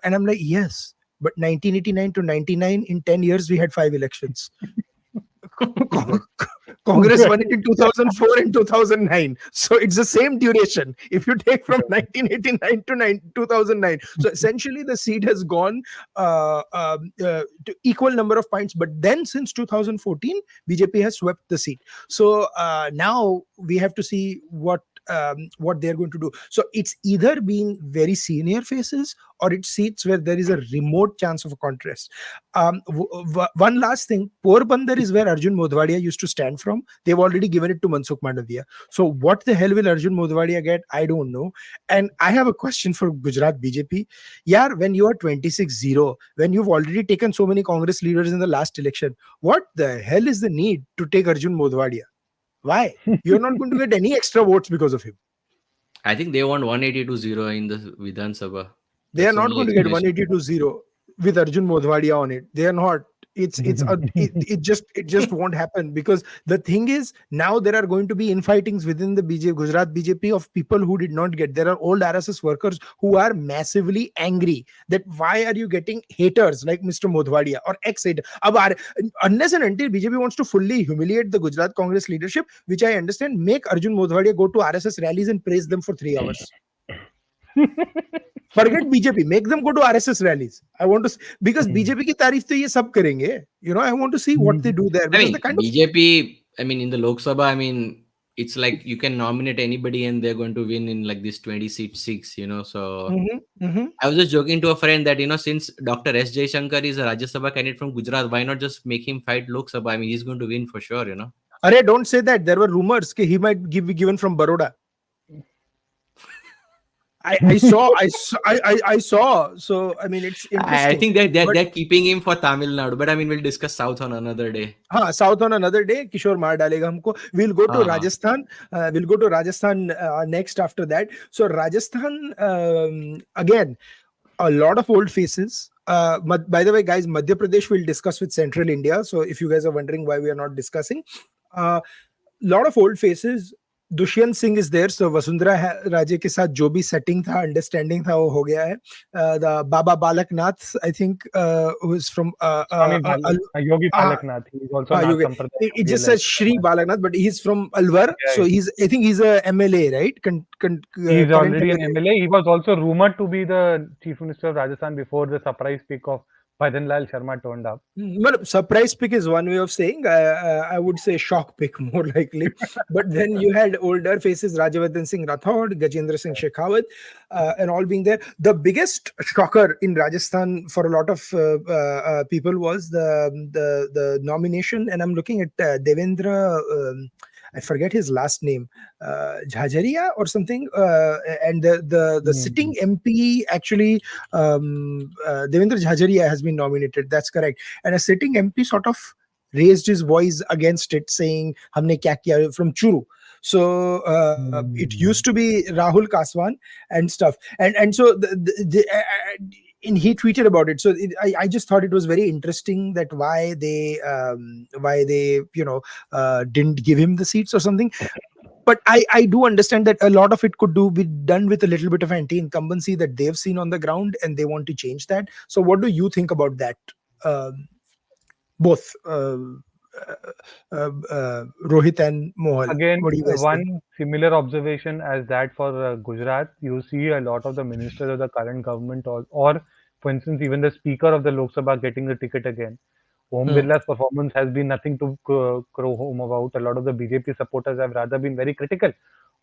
and I'm like, yes, but 1989 to 99, in 10 years we had 5 elections. Exactly. Congress won it in 2004 and 2009. So it's the same duration. If you take from Exactly. 1989 to 2009. So essentially the seat has gone to equal number of points. But then since 2014, BJP has swept the seat. So now we have to see what they're going to do. So it's either being very senior faces, or it's seats where there is a remote chance of a contest. One last thing, Porbandar is where Arjun Modwadia used to stand from. They've already given it to Mansukh Mandaviya. So what the hell will Arjun Modwadia get? I don't know. And I have a question for Gujarat BJP. Yeah, when you are 26-0, when you've already taken so many Congress leaders in the last election, what the hell is the need to take Arjun Modwadia? Why? You're not going to get any extra votes because of him. I think they want 180-0 in the Vidhan Sabha. They are That's the not only going to get explanation. 180 to 0 with Arjun Modwadia on it. They are not. It just won't happen, because the thing is, now there are going to be infightings within the Gujarat BJP of people who did not get. There are old RSS workers who are massively angry that why are you getting haters like Mr. Modwadia or ex-hater. Unless and until BJP wants to fully humiliate the Gujarat Congress leadership, which I understand, make Arjun Modwadia go to RSS rallies and praise them for 3 hours. Forget BJP, make them go to RSS rallies. I want to because Hmm. BJP की तारीफ तो ये सब करेंगे. I want to see what they Hmm. do there I because the mean, kind of BJP, I mean, in the Lok Sabha, I mean, it's like you can nominate anybody and they're going to win in like this 20 seat six, So Mhm, mhm. I was just joking to a friend that, since Dr. S. Jaishankar is a Rajya Sabha candidate from Gujarat, why not just make him fight Lok Sabha? I mean, he's going to win for sure. Arey, don't say that. There were rumors that he might be given from Baroda. I saw, I saw. So I mean, it's I interesting. think that they're, But they're keeping him for Tamil Nadu, but I mean, we'll discuss South on another day. हाँ, South on another day, Kishore मार डालेगा हमको. We'll go to Uh-huh. Rajasthan. We'll go to Rajasthan next after that. So Rajasthan again, a lot of old faces. By the way, guys, Madhya Pradesh we'll discuss with Central India. So if you guys are wondering why we are not discussing, lot of old faces. Dushyant Singh is there so Vasundhara Raje के साथ जो भी setting था understanding था वो हो गया है the Baba Balaknath I think who is from Yogi Balaknath. He is also Nath yogi Sampradaya it from just real says life. Shri Balaknath but he's from Alwar Yeah, so he's I think he's a MLA right he is current already an MLA. MLA. He was also rumored to be the Chief Minister of Rajasthan before the surprise pick of Bhajanlal Sharma turned up. Well, surprise pick is one way of saying. I would say shock pick more likely. But then you had older faces, Rajavardhan Singh Rathod, Gajendra Singh Shekhawat, and all being there. The biggest shocker in Rajasthan for a lot of people was the nomination. And I'm looking at Devendra. I forget his last name, Jhajaria or something. And the Hmm. sitting MP actually Devendra Jhajaria has been nominated. That's correct. And a sitting MP sort of raised his voice against it, saying, "Humne kya kiya," from Churu. So it used to Hmm. be Rahul Kaswan and stuff. And so and he tweeted about it. So I just thought it was very interesting that why they didn't give him the seats or something. But I do understand that a lot of it could be done with a little bit of anti-incumbency that they've seen on the ground, and they want to change that. So, what do you think about that? Um, both Rohit and Mohal. Again, What do you guys think? one similar observation as that for Gujarat, you see a lot of the ministers of the current government, or for instance, even the Speaker of the Lok Sabha getting the ticket again. Om Hmm, Birla's performance has been nothing to crow home about. A lot of the BJP supporters have rather been very critical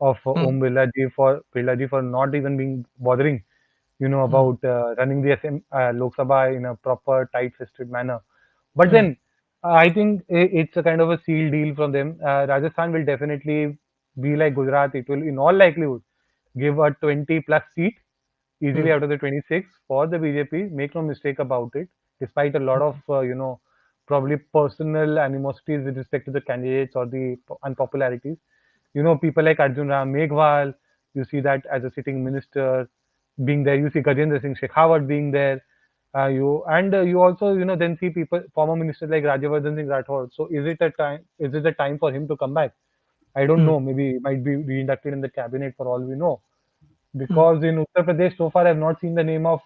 of hmm, Om Birla ji for not even being bothering, hmm, about running the Lok Sabha in a proper, tight-fisted manner. But hmm, then I think it's a kind of a sealed deal from them. Rajasthan will definitely be like Gujarat. It will, in all likelihood, give a 20 plus seat easily hmm, out of the 26 for the BJP. Make no mistake about it. Despite a lot of, probably personal animosities with respect to the candidates or the unpopularities. People like Arjun Ram Meghwal, you see that as a sitting minister being there. You see Gajendra Singh Shekhawat being there. You also then see people former ministers like Rajavardhan Singh Rathod. So is it a time? Is it the time for him to come back? I don't hmm, know. Maybe he might be reinducted in the cabinet for all we know. hmm, Because in Uttar Pradesh so far I've not seen the name of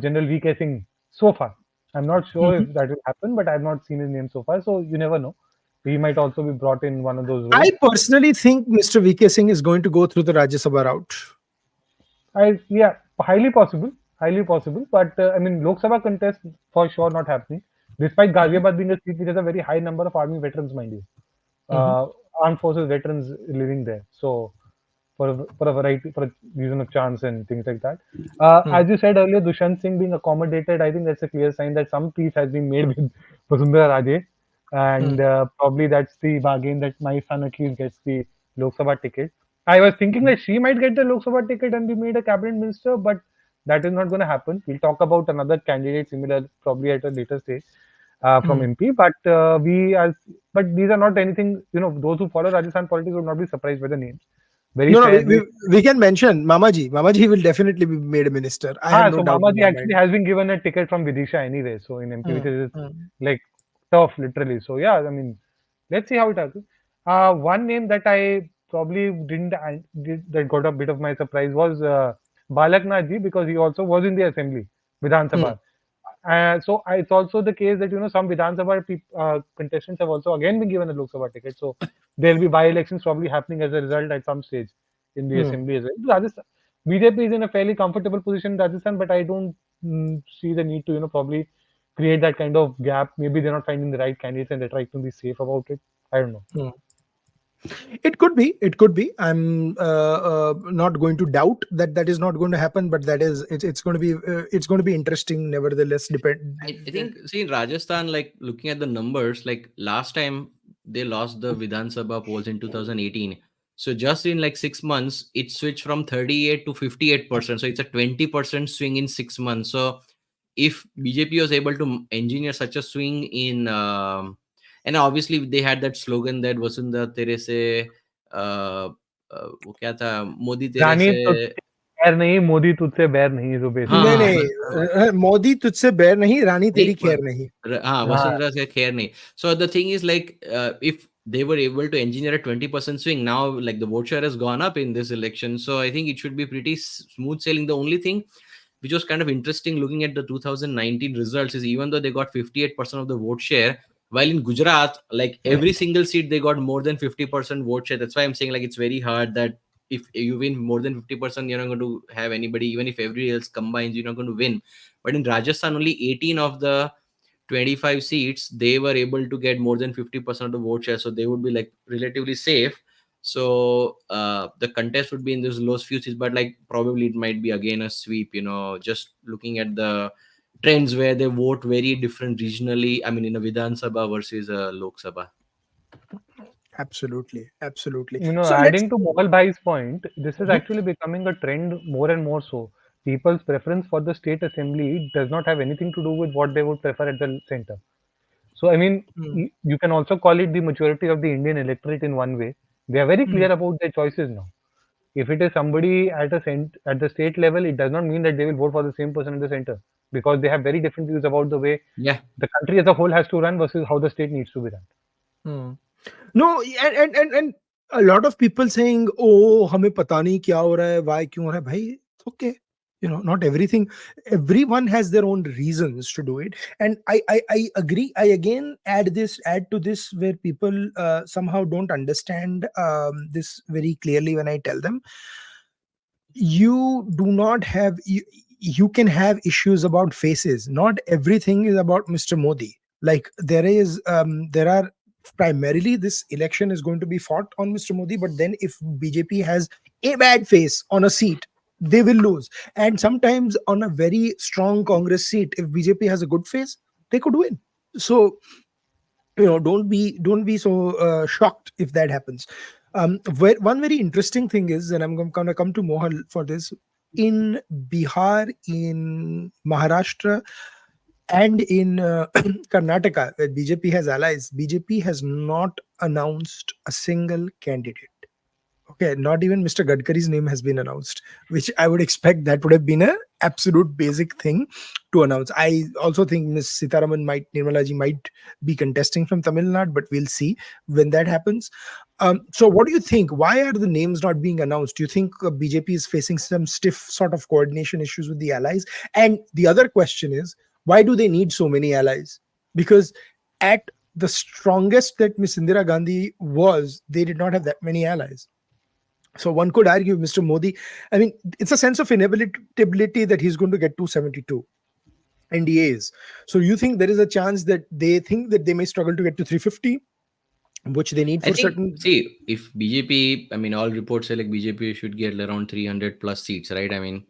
General VK Singh so far. I'm not sure hmm. if that will happen, but I've not seen his name so far. So you never know. He might also be brought in one of those roles. I personally think Mr. VK Singh is going to go through the Rajya Sabha route. Yeah, highly possible. But I mean, Lok Sabha contest for sure not happening. Despite Mhm, Ghaziabad being a seat which has a very high number of army veterans, mind you, mhm, armed forces veterans living there. So for a variety, for a reason of chance and things like that. hmm, As you said earlier, Dushyant Singh being accommodated, I think that's a clear sign that some peace has been made with Vasundhara Raje, hmm, and probably that's the bargain that my son at least gets the Lok Sabha ticket. I was thinking that she might get the Lok Sabha ticket and be made a cabinet minister, but that is not going to happen. We'll talk about another candidate similar probably at a later stage from hmm. MP. But these are not anything. Those who follow Rajasthan politics would not be surprised by the names. Very No, no, fair, very. we can mention Mamaji. Mamaji will definitely be made a minister. I have no So doubt in Mamaji my actually mind. has been given a ticket from Vidisha anyway, so in MP, which Hmm, is hmm, like tough, literally. So yeah, I mean, let's see how it happens. One name that I probably that got a bit of my surprise was Balaknath ji, because he also was in the assembly, Vidhan hmm, Sabha. It's also the case that some Vidhan Sabha contestants have also again been given a Lok Sabha ticket. So there'll be by-elections probably happening as a result at some stage in the hmm. assembly as well. BJP is in a fairly comfortable position in Rajasthan, but I don't see the need to, probably create that kind of gap. Maybe they're not finding the right candidates and they're trying to be safe about it. I don't know. Hmm. It could be. It could be. I'm not going to doubt that that is not going to happen, but that is it's going to be it's going to be interesting. Nevertheless, I think, see, in Rajasthan, like looking at the numbers, like last time they lost the Vidhan Sabha polls in 2018. So just in like 6 months, it switched from 38 to 58%. So it's a 20% swing in 6 months. So if BJP was able to engineer such a swing in, and obviously they had that slogan that Vasundhara तेरे से वो क्या था, मोदी तेरे रानी से, तुझसे बैर नहीं, मोदी तुझसे बैर नहीं, जो हाँ नहीं बेसिकली हाँ है। नहीं मोदी तुझसे बैर नहीं, रानी नहीं, तेरी खैर नहीं. हाँ, हाँ, Vasundhara said khair nahi. So the thing is like, if they were able to engineer a 20% swing, now like the vote share has gone up in this election. So I think it should be pretty smooth sailing. The only thing which was kind of interesting looking at the 2019 results is even though they got 58% of the vote share, while in Gujarat, like every single seat they got more than 50% vote share. That's why I'm saying like it's very hard that if you win more than 50%, you're not going to have anybody. Even if everybody else combines, you're not going to win. But in Rajasthan, only 18 of the 25 seats, they were able to get more than 50% of the vote share. So they would be like relatively safe. So the contest would be in those lowest few seats, but like probably it might be again a sweep, just looking at the trends where they vote very different regionally. I mean, in a Vidhan Sabha versus a Lok Sabha. Absolutely, absolutely. So let's. Adding to Mohal Bhai's point, this is Mhm. actually becoming a trend more and more so. People's preference for the state assembly does not have anything to do with what they would prefer at the center. So, I mean, Mm, you can also call it the majority of the Indian electorate in one way. They are very mm. clear about their choices now. If it is somebody at the state level, it does not mean that they will vote for the same person in the center, because they have very different views about the way Yeah. the country as a whole has to run versus how the state needs to be run. Hmm. No, and a lot of people saying, "Oh, हमें पता नहीं क्या हो रहा है, why क्यों हो रहा है?" भाई, it's okay. Not everything. Everyone has their own reasons to do it, and I agree. I again add to this where people somehow don't understand this very clearly when I tell them you do not have you can have issues about faces. Not everything is about Mr. Modi. Like there are primarily this election is going to be fought on Mr. Modi, but then if BJP has a bad face on a seat, they will lose. And sometimes on a very strong Congress seat, if BJP has a good face, they could win. So don't be so shocked if that happens. One very interesting thing is, and I'm going to come to Mohal for this, in Bihar, in Maharashtra, and in Karnataka, where BJP has allies, BJP has not announced a single candidate. Okay, not even Mr. Gadkari's name has been announced, which I would expect that would have been a absolute basic thing to announce. I also think Ms. Nirmala ji might be contesting from Tamil Nadu, but we'll see when that happens. So, what do you think? Why are the names not being announced? Do you think BJP is facing some stiff sort of coordination issues with the allies? And the other question is, why do they need so many allies? Because at the strongest that Miss Indira Gandhi was, they did not have that many allies. So one could argue Mr. Modi, I mean, it's a sense of inevitability that he's going to get 272 NDAs. So you think there is a chance that they think that they may struggle to get to 350, which they need I for think, certain. see, if BJP, I mean, all reports say like BJP should get around 300 plus seats, right? I mean,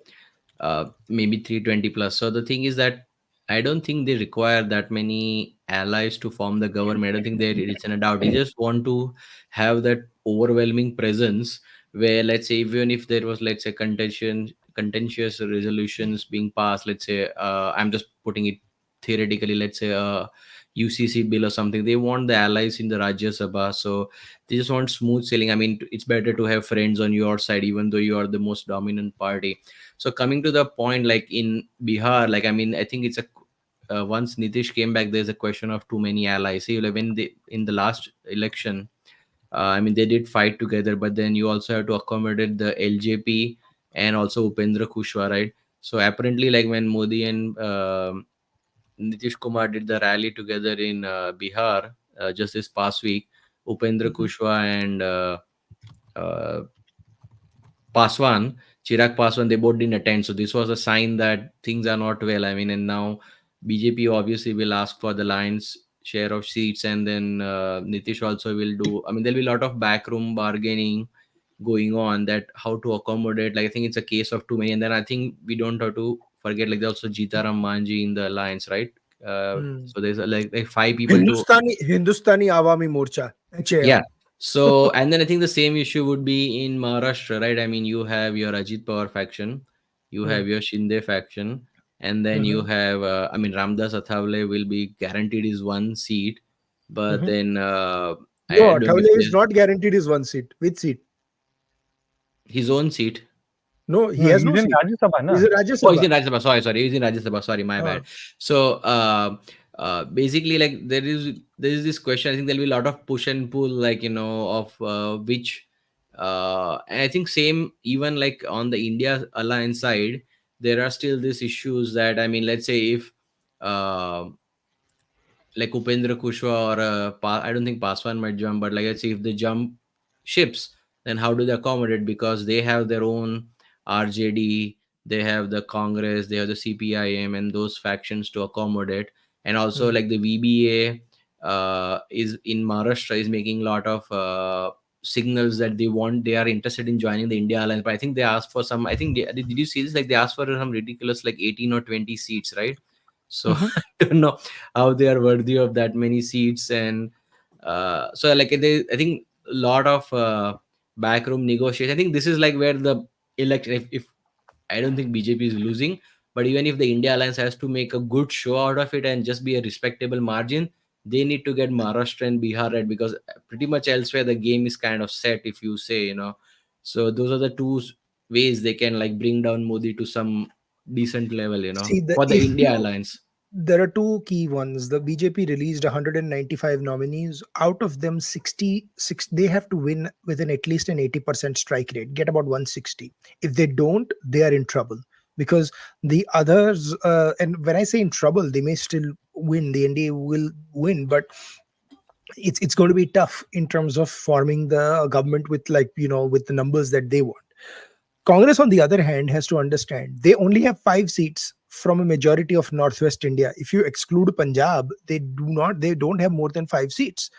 maybe 320 plus. So the thing is that I don't think they require that many allies to form the government. I don't think it's in a doubt. They just want to have that overwhelming presence where, let's say, even if there was, let's say, contentious resolutions being passed, let's say, I'm just putting it theoretically, let's say, UCC bill or something, they want the allies in the Rajya Sabha. So they just want smooth sailing. I mean, it's better to have friends on your side, even though you are the most dominant party. So coming to the point, like in Bihar, like I mean, I think it's a once Nitish came back, there's a question of too many allies. See, like when they in the last election, I mean, they did fight together, but then you also have to accommodate the LJP and also Upendra Kushwaha, right? So apparently, like when Modi and Nitish Kumar did the rally together in Bihar just this past week, Upendra Mhm. Kushwaha and uh, Paswan, Chirag Paswan, they both didn't attend. So this was a sign that things are not well. I mean, and now BJP obviously will ask for the lion's share of seats, and then Nitish also will do. I mean, there'll be a lot of backroom bargaining going on, that how to accommodate. Like I think it's a case of too many, and then I think we don't have to forget, like there's also Jitaram Manji in the alliance, right? Hmm. So there's like five people to. Hindustani Awami Morcha, Yeah. HAM. So, and then I think the same issue would be in Maharashtra, right? I mean, you have your Ajit Pawar faction, you Hmm. have your Shinde faction, and then you Mhm. have, I mean, Ramdas Athavale will be guaranteed his one seat, but Mhm. then I No, don't know if Athawale is there's not guaranteed his one seat. Which seat? his own seat. No, he No, has he's no in seat. Rajya Sabha, He's na? a Rajya Oh, he's Sabha. in Rajya Sabha. Sorry. He's in Rajya Sabha. Sorry, my bad. Ah. So, basically, like there is this question. I think there'll be a lot of push and pull, like of which, and I think same even like on the India alliance side, there are still these issues that, I mean, let's say if uh, like Upendra Kushwaha or I don't think Paswan might jump, but like let's say if they jump ships, then how do they accommodate? Because they have their own RJD, they have the Congress, they have the CPIM, and those factions to accommodate. And also Hmm. like the VBA is in Maharashtra is making a lot of signals that they are interested in joining the India alliance. But I think they asked for some. I think did you see this? Like they asked for some ridiculous like 18 or 20 seats, right? So Mhm. I don't know how they are worthy of that many seats. And so like I think a lot of backroom negotiation. I think this is like where the election, if I don't think BJP is losing, but even if the India alliance has to make a good show out of it and just be a respectable margin, they need to get Maharashtra and Bihar right, because pretty much elsewhere the game is kind of set, if you say, so those are the two ways they can like bring down Modi to some decent level, See, for the if India you alliance. there are two key ones. The BJP released 195 nominees. Out of them, 66 they have to win within at least an 80% strike rate, get about 160. If they don't, they are in trouble, because the others, and when I say in trouble, they may still win. The NDA will win, but it's going to be tough in terms of forming the government with, like, with the numbers that they want. Congress, on the other hand, has to understand they only have 5 seats from a majority of Northwest India. If you exclude Punjab, they don't have more than 5 seats,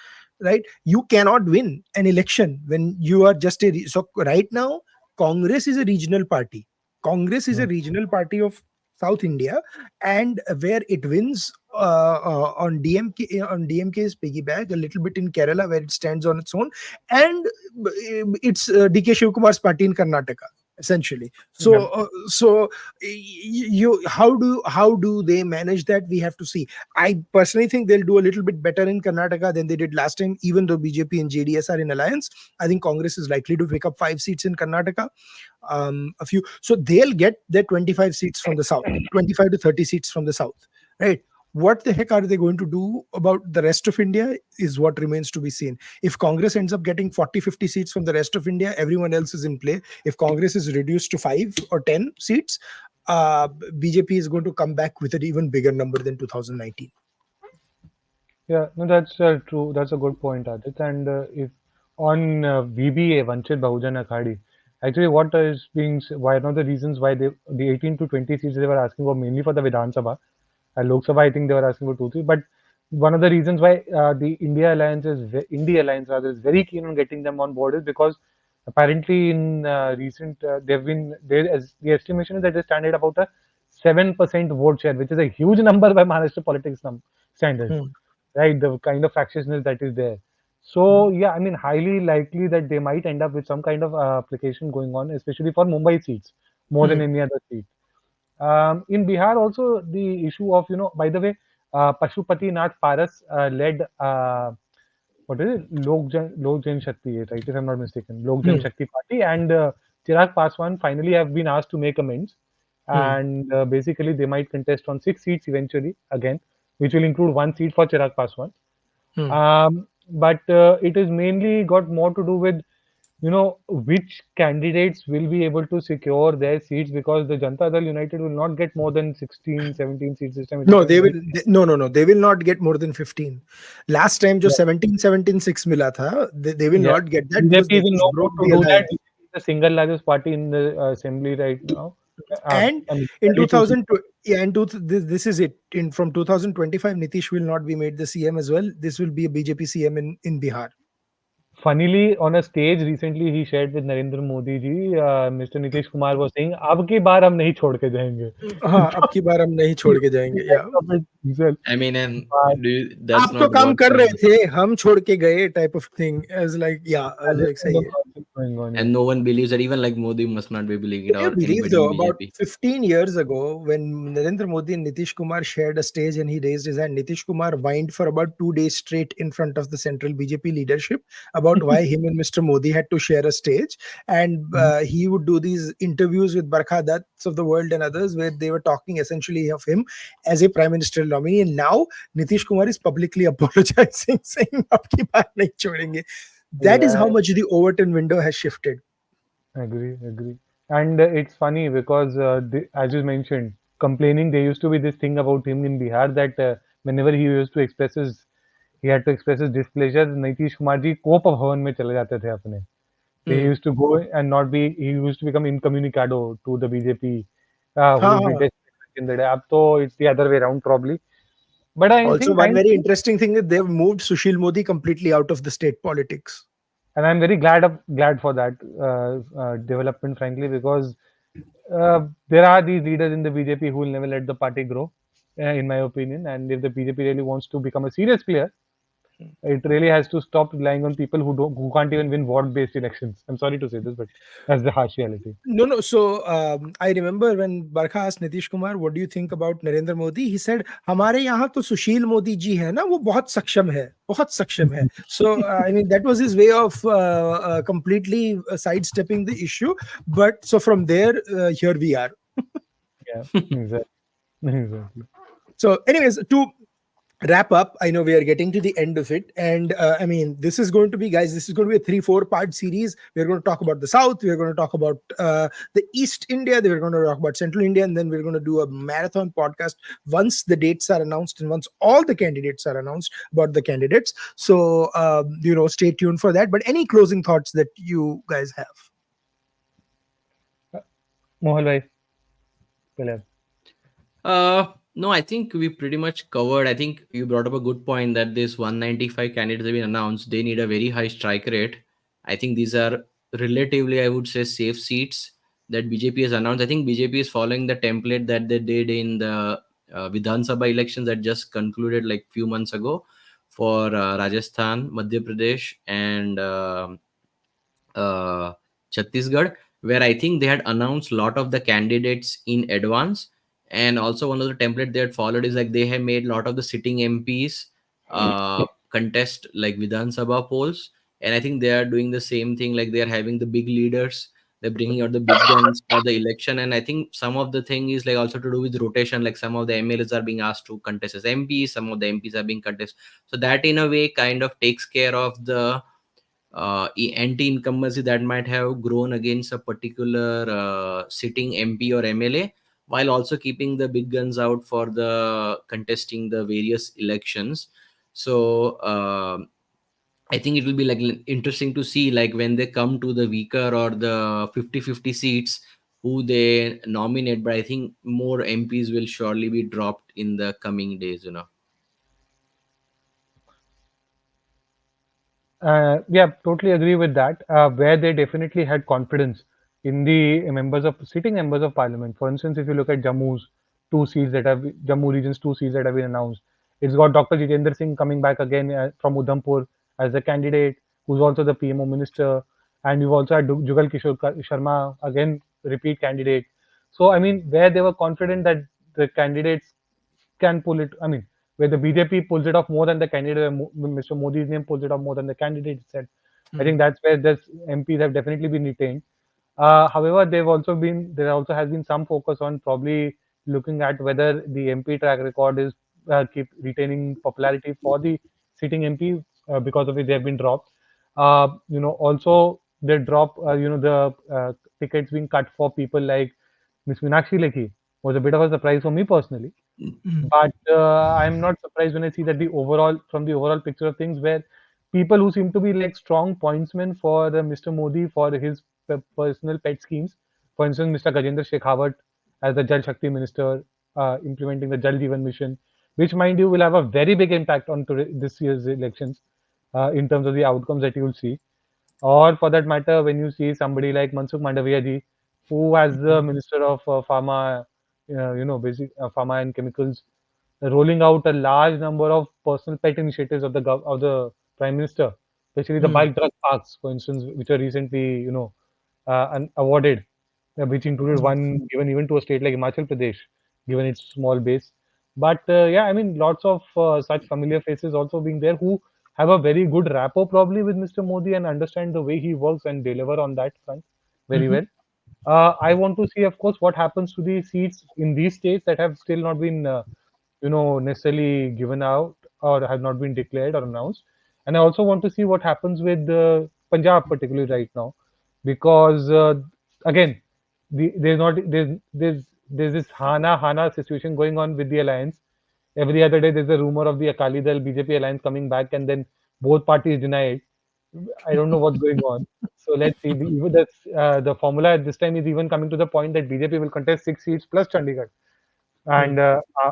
right? You cannot win an election when you are just so right now. Congress is a regional party. Congress is a Hmm. regional party of South India, and where it wins on DMK's piggyback a little bit in Kerala, where it stands on its own, and it's DK Shivkumar's party in Karnataka, essentially. Yeah. You how do they manage that? We have to see. I personally think they'll do a little bit better in Karnataka than they did last time, even though BJP and JDS are in alliance. I think Congress is likely to pick up 5 seats in Karnataka. A few, so they'll get their 25 seats from the south, 25 to 30 seats from the south, right? What the heck are they going to do about the rest of India is what remains to be seen. If Congress ends up getting 40, 50 seats from the rest of India, everyone else is in play. If Congress is reduced to 5 or 10 seats, BJP is going to come back with an even bigger number than 2019. Yeah, no, that's true. That's a good point, Adit. And if on VBA, Vanchit Bahujan Aghadi, actually, what is why one of the reasons why the 18 to 20 seats they were asking were mainly for the Vidhan Sabha. Lok Sabha, I think they were asking for 2, 3. But one of the reasons why the India Alliance rather is very keen on getting them on board is because apparently in recent they've been there as the estimation is that they stand at about a 7% vote share, which is a huge number by Maharashtra politics standards, Hmm. right? The kind of factiousness that is there. So yeah, I mean, highly likely that they might end up with some kind of application going on, especially for Mumbai seats more than Hmm. any other seat. In Bihar, also the issue of, by the way, Pashupati Nath Paras led, what is it, Lok Jan Shakti, right? If I'm not mistaken, Lok Jan Hmm. Shakti Party, and Chirag Paswan finally have been asked to make amends, Hmm. and basically they might contest on 6 seats eventually again, which will include 1 seat for Chirag Paswan. Hmm. But it is mainly got more to do with, which candidates will be able to secure their seats, because the Janata Dal United will not get more than 16, 17 seats this time. It is No, going they will. very, No. They will not get more than 15. Last time, jo yeah, 17, 17, 6 mila tha, they will yeah. not get that because BJP they is in just no mood broke to the do that. alliance. BJP the single largest party in the assembly right now. And I mean, in barely two seats. 2000, yeah, and this is it. In from 2025, Nitish will not be made the CM as well. This will be a BJP CM in Bihar. Funnily, on a stage recently, he shared with Narendra Modi ji, Mr. Nitish Kumar was saying, "अब की बार हम नहीं छोड़ के जाएंगे." हाँ, अब की बार हम नहीं छोड़ के He जाएंगे, या likes of it himself. I mean, and But that's आप तो not काम what कर the रहे थे, हम छोड़ के गए type of thing, as like, या yeah, as this like kind सही of है. nonsense going on, yeah. and no one believes that. Even like Modi must not be believing it, Can you or believe anybody in though, about BJP. 15 years ago, when Narendra Modi and Nitish Kumar shared a stage and he raised his hand, Nitish Kumar whined for about 2 days straight in front of the central BJP leadership about why him and Mr. Modi had to share a stage. And Mhm. he would do these interviews with Barkha Dutts of the world and others where they were talking essentially of him as a prime minister nominee. And now Nitish Kumar is publicly apologizing, saying, "Ab ki baar nahi chhodenge." That is how Yeah, much the Overton window has shifted. agree, agree. And it's funny because, as you mentioned, complaining, there used to be this thing about him in Bihar that whenever he used to express his, he had to express his displeasure, Nitish Kumar ji कोप भवन में चले जाते थे अपने. He Hmm. used to go and not be, he used to become incommunicado to the BJP, who हाँ, would be हाँ. best in the day. Ab to it's the other way around probably. But I Also, think one kind very of, interesting thing is they've moved Sushil Modi completely out of the state politics. and I'm very glad for that development, frankly, because there are these leaders in the BJP who will never let the party grow, in my opinion. And if the BJP really wants to become a serious player, it really has to stop relying on people who can't even win ward-based elections. I'm sorry to say this, but that's the harsh reality. No, no. So I remember when Barkha asked Nitish Kumar, "What do you think about Narendra Modi?" He said, "हमारे यहाँ तो सुशील मोदी जी है ना, वो बहुत सक्षम है, बहुत सक्षम है." So I mean, that was his way of completely sidestepping the issue. But so from there, here we are. Yeah, exactly. Exactly. So, anyways, to wrap up, I know we are getting to the end of it, and I mean, this is going to be, guys, this is going to be a 3-4 part series. We're going to talk about the south, we're going to talk about the east India, then we're going to talk about central India, and then we're going to do a marathon podcast once the dates are announced and once all the candidates are announced about the candidates. So stay tuned for that. But any closing thoughts that you guys have? Mohal bhai, पहले No, I think we pretty much covered. I think you brought up a good point that this 195 candidates have been announced. They need a very high strike rate. I think these are relatively, I would say, safe seats that BJP has announced. I think BJP is following the template that they did in the Vidhan Sabha elections that just concluded like few months ago for Rajasthan, Madhya Pradesh, and uh, Chhattisgarh, where I think they had announced a lot of the candidates in advance. And also one of the template they had followed is like they have made a lot of the sitting MPs contest like Vidhan Sabha polls. And I think they are doing the same thing, like they are having the big leaders, they're bringing out the big guns for the election. And I think some of the thing is like also to do with rotation, like some of the MLAs are being asked to contest as MPs, some of the MPs are being contest. So that in a way kind of takes care of the anti-incumbency that might have grown against a particular sitting MP or MLA, while also keeping the big guns out for the contesting the various elections. So I think it will be like interesting to see like when they come to the weaker or the 50-50 seats who they nominate. But I think more MPs will surely be dropped in the coming days. Yeah, totally agree with that. Where they definitely had confidence in the sitting members of parliament. For instance, if you look at Jammu region's 2 seats that have been announced, it's got Dr. Jitendra Singh coming back again from Udhampur as a candidate, who's also the PMO minister, and you've also had Jugal Kishore Sharma again, repeat candidate. So I mean, where they were confident that the candidates can pull it. I mean, where the BJP pulls it off more than the candidate, Mr. Modi's name pulls it off more than the candidate said. I Hmm. think that's where this MPs have definitely been retained. However, there also has been some focus on probably looking at whether the MP track record is keep retaining popularity for the sitting MP, because of it they have been dropped. Also they drop the tickets being cut for people like Miss Meenakshi Lekhi was a bit of a surprise for me personally, Hmm. but I'm not surprised when I see that from the overall picture of things, where people who seem to be like strong pointsmen for Mr. Modi for his personal pet schemes. For instance, Mr. Gajendra Shekhawat as the Jal Shakti minister, implementing the Jal Jeevan mission, which, mind you, will have a very big impact on this year's elections in terms of the outcomes that you will see. Or for that matter, when you see somebody like Mansukh Mandaviya ji, who as the Minister of Pharma, basic pharma and chemicals, rolling out a large number of personal pet initiatives of the Prime Minister, especially the Hmm. bike drug parks, for instance, which are recently, awarded, which included Hmm. one given even to a state like Himachal Pradesh, given its small base. But yeah, I mean, lots of such familiar faces also being there who have a very good rapport probably with Mr. Modi and understand the way he works and deliver on that front very Mhm. well. I want to see, of course, what happens to the seats in these states that have still not been, necessarily given out or have not been declared or announced. And I also want to see what happens with Punjab, particularly right now, because again, there's this Hana situation going on with the alliance. Every other day, there's a rumor of the Akali Dal BJP alliance coming back, and then both parties deny it. I don't know what's going on. So let's see. The formula at this time is even coming to the point that BJP will contest 6 seats plus Chandigarh, Hmm. and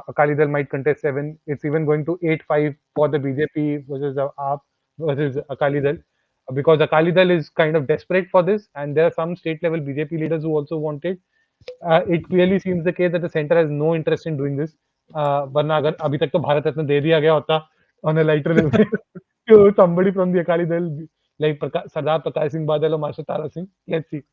Akali Dal might contest 7. It's even going to 8-5 for the BJP versus the AAP versus Akali Dal, because Akali Dal is kind of desperate for this, and there are some state level BJP leaders who also want it. It clearly seems the case that the center has no interest in doing this. वरना अगर अभी तक तो भारत रत्न दे दिया गया होता on a lighter level to somebody from the Akali Dal like Sardar Prakash Singh Badal or Master Tara Singh. Let's see.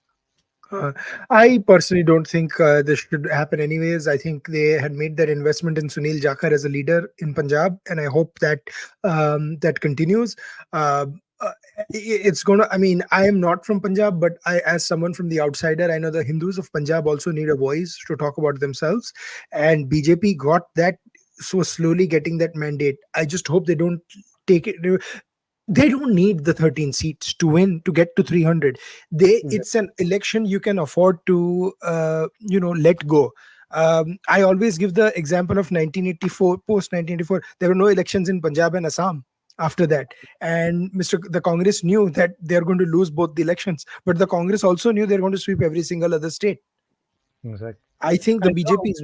Uh, I personally don't think this should happen anyways. I think they had made that investment in Sunil Jakhar as a leader in Punjab, and I hope that that continues. Uh, uh, it's gonna. I mean, I am not from Punjab, but as someone from the outsider, I know the Hindus of Punjab also need a voice to talk about themselves, and BJP got that. So slowly getting that mandate. I just hope they don't take it. They don't need the 13 seats to win to get to 300. They It's an election you can afford to let go. I always give the example of 1984. Post 1984, there were no elections in Punjab and Assam after that, and the Congress knew that they're going to lose both the elections, but the Congress also knew they're going to sweep every single other state. Exactly. I think the And BJP is.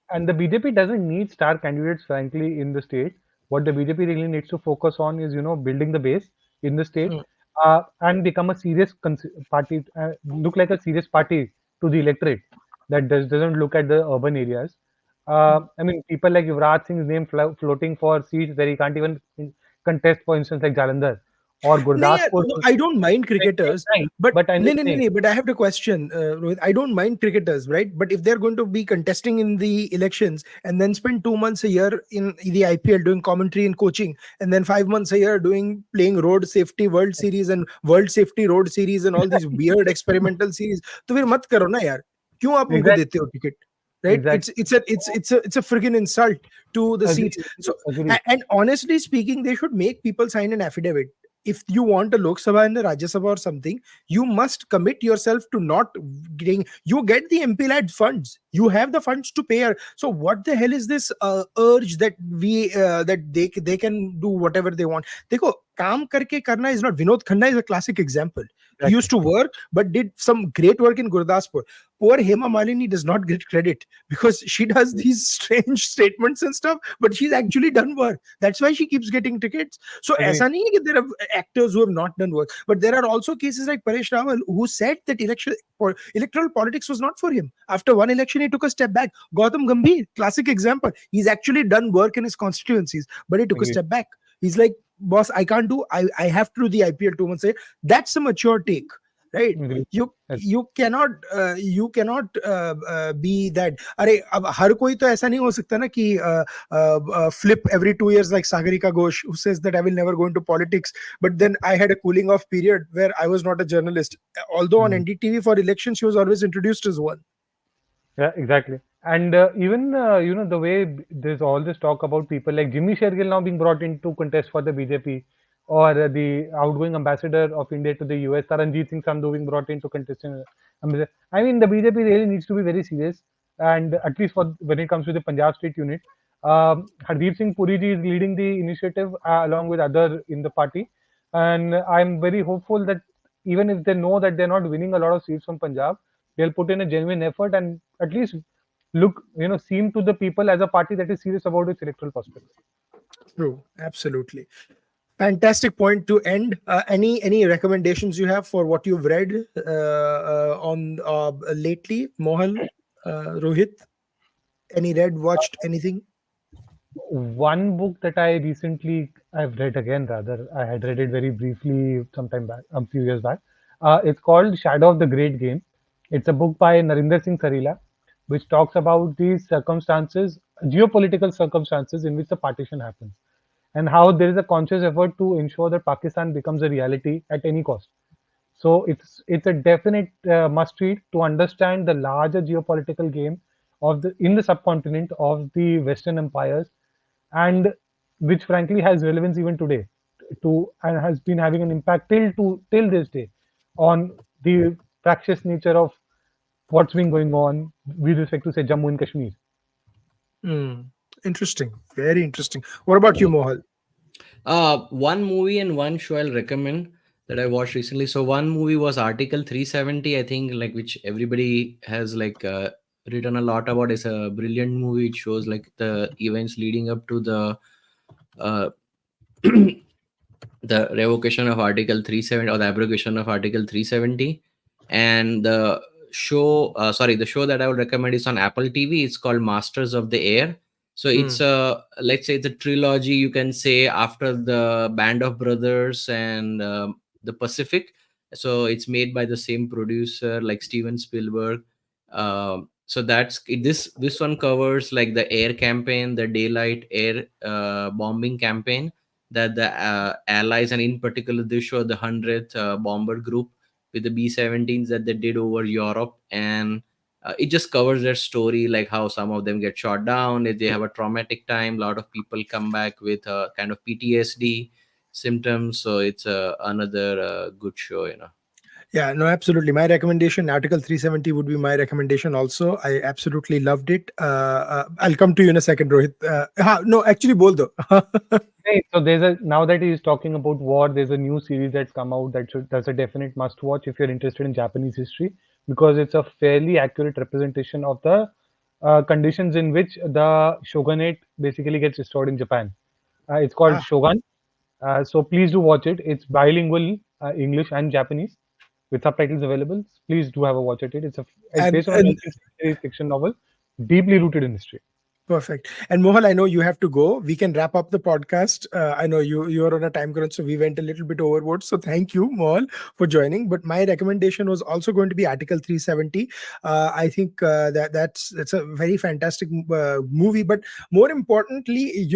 And the BJP doesn't need star candidates, frankly, in the state. What the BJP really needs to focus on is, building the base in the state, Hmm. and become a serious party, look like a serious party to the electorate that doesn't look at the urban areas. I mean, people like Yuvraj Singh's name floating for seats where he can't even contest, for instance, like Jalandhar or नहीं यार, Gurdaspur. no, I don't mind Like, cricketers, right, but but I'm no, just no, no, saying, no, but I have to question, Rohit. I don't mind cricketers, right? But if they're going to be contesting in the elections and then spend 2 months a year in the IPL doing commentary and coaching, and then 5 months a year playing Road Safety World Series and World Safety Road Series and all these weird experimental series, तो फिर मत करो ना यार. क्यों आप उनको exactly, देते हो ticket? Right? exactly. It's a friggin' insult to the Agree, seats. So agree, and honestly speaking, they should make people sign an affidavit. If you want a Lok Sabha and a Rajya Sabha or something, you must commit yourself to not getting. You get the MP led funds. You have the funds to pay her. So what the hell is this urge that they can do whatever they want? देखो, काम करके करना is not. Vinod Khanna is a classic example. He exactly. used to work but did some great work in Gurdaspur. Poor Hema Malini does not get credit because she does these strange statements and stuff, but she's actually done work. That's why she keeps getting tickets. So Agree. ऐसा नहीं है कि there are actors who have not done work, but there are also cases like Paresh Rawal who said that electoral politics was not for him. After one election, he took a step back. Gautam Gambhir, classic example. He's actually done work in his constituencies, but he took a Agree. step back. He's like, boss, I can't do. I have to do the IPL 2 months. That's a mature take, right? Agree. You Yes. you cannot be that. अरे अब हर कोई तो ऐसा नहीं हो सकता ना कि flip every 2 years like Sagarika Ghosh, who says that I will never go into politics. But then I had a cooling off period where I was not a journalist. Although on Mm. NDTV for elections, she was always introduced as one. Yeah, exactly. And even the way there's all this talk about people like Jimmy Shergill now being brought in to contest for the BJP, or the outgoing ambassador of India to the US, Taranjeet Singh Sandhu being brought in to contest. I mean, the BJP really needs to be very serious, and at least for when it comes to the Punjab state unit, Hardeep Singh Puri ji is leading the initiative along with other in the party, and I'm very hopeful that even if they know that they're not winning a lot of seats from Punjab, they'll put in a genuine effort and at least look, seem to the people as a party that is serious about its electoral prospects. True, absolutely. Fantastic point to end. Any recommendations you have for what you've read on lately, Mohal, Rohit? Any read, watched, anything? One book that I've read again, rather, I had read it very briefly sometime back, a few years back. It's called Shadow of the Great Game. It's a book by Narinder Singh Sarila, which talks about the circumstances, geopolitical circumstances in which the partition happens, and how there is a conscious effort to ensure that Pakistan becomes a reality at any cost. So it's a definite must read to understand the larger geopolitical game of the in the subcontinent of the Western empires, and which frankly has relevance even today, to and has been having an impact till this day on the fractious nature of what's been going on with respect to say Jammu and Kashmir. Hmm. Interesting. Very interesting. What about you, Mohal? One movie and one show I'll recommend that I watched recently. So one movie was Article 370, I think, like which everybody has written a lot about. It's a brilliant movie. It shows like the events leading up to uh, the revocation of Article 370 or the abrogation of Article 370. And the show that I would recommend is on Apple TV. It's called Masters of the Air. So Hmm. it's a, let's say it's a trilogy, you can say, after the Band of Brothers and the Pacific. So it's made by the same producer like Steven Spielberg. So this one covers like the air campaign, the daylight air bombing campaign that the allies, and in particular this show the 100th bomber group with the B-17s that they did over Europe. And it just covers their story, like how some of them get shot down, if they have a traumatic time, a lot of people come back with kind of PTSD symptoms. So it's another good show. Yeah, no, absolutely. My recommendation, Article 370, would be my recommendation also. I absolutely loved it. I'll come to you in a second, Rohit. No, actually, bol do. Hey, so now that he's talking about war, there's a new series that's come out that's a definite must watch if you're interested in Japanese history, because it's a fairly accurate representation of the conditions in which the shogunate basically gets restored in Japan. It's called Ah, Shogun. So please do watch it. It's bilingual, English and Japanese, with subtitles available. Please do have a watch at it. It's and based on a and 19th century fiction novel, deeply rooted in history. perfect. And Mohal, I know you have to go. We can wrap up the podcast. I know you're on a time crunch, so we went a little bit overboard. So thank you, Mohal, for joining. But my recommendation was also going to be Article 370. I think that's a very fantastic movie. But more importantly,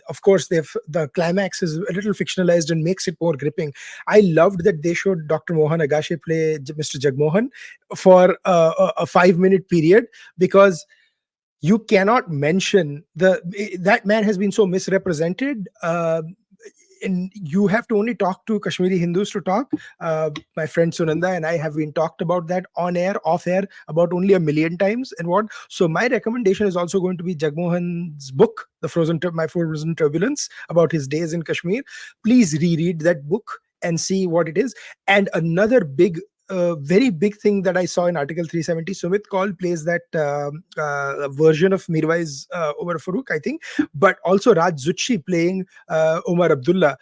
of course, the climax is a little fictionalized and makes it more gripping. I loved that they showed Dr. Mohan Agashe play Mr. Jagmohan for a 5 minute period, because you cannot mention that man has been so misrepresented, and you have to only talk to Kashmiri Hindus to talk. My friend Sunanda and I have been talked about that on air, off air, about only a million times. And what? So my recommendation is also going to be Jagmohan's book, My Frozen Turbulence, about his days in Kashmir. Please reread that book and see what it is. And another very big thing that I saw in Article 370, Sumit Kaul plays that version of Mirwais Omar Farooq, I think, but also Raj Zutshi playing Omar Abdullah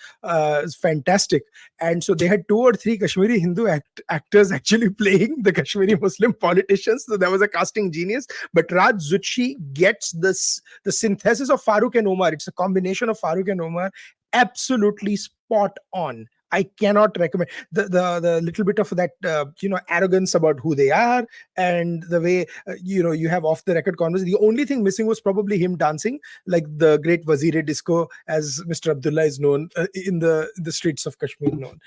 is fantastic. And so they had two or three Kashmiri Hindu actors actually playing the Kashmiri Muslim politicians. So that was a casting genius. But Raj Zutshi gets the synthesis of Farooq and Omar. It's a combination of Farooq and Omar. Absolutely spot on. I cannot recommend the little bit of that arrogance about who they are, and the way you have off the record conversation. The only thing missing was probably him dancing like the great Wazir Disco, as Mr. Abdullah is known in the streets of Kashmir known.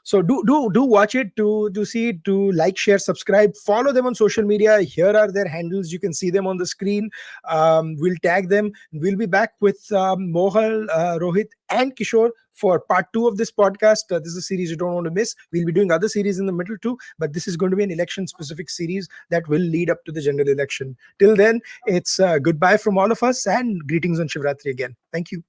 So do watch it, to see it, to like, share, subscribe, follow them on social media. Here are their handles, you can see them on the screen. We'll tag them. We'll be back with Mohal, Rohit and Kishore for part 2 of this podcast. This is a series you don't want to miss. We'll be doing other series in the middle too, but this is going to be an election specific series that will lead up to the general election. Till then, it's goodbye from all of us, and greetings on Shivratri again. Thank you.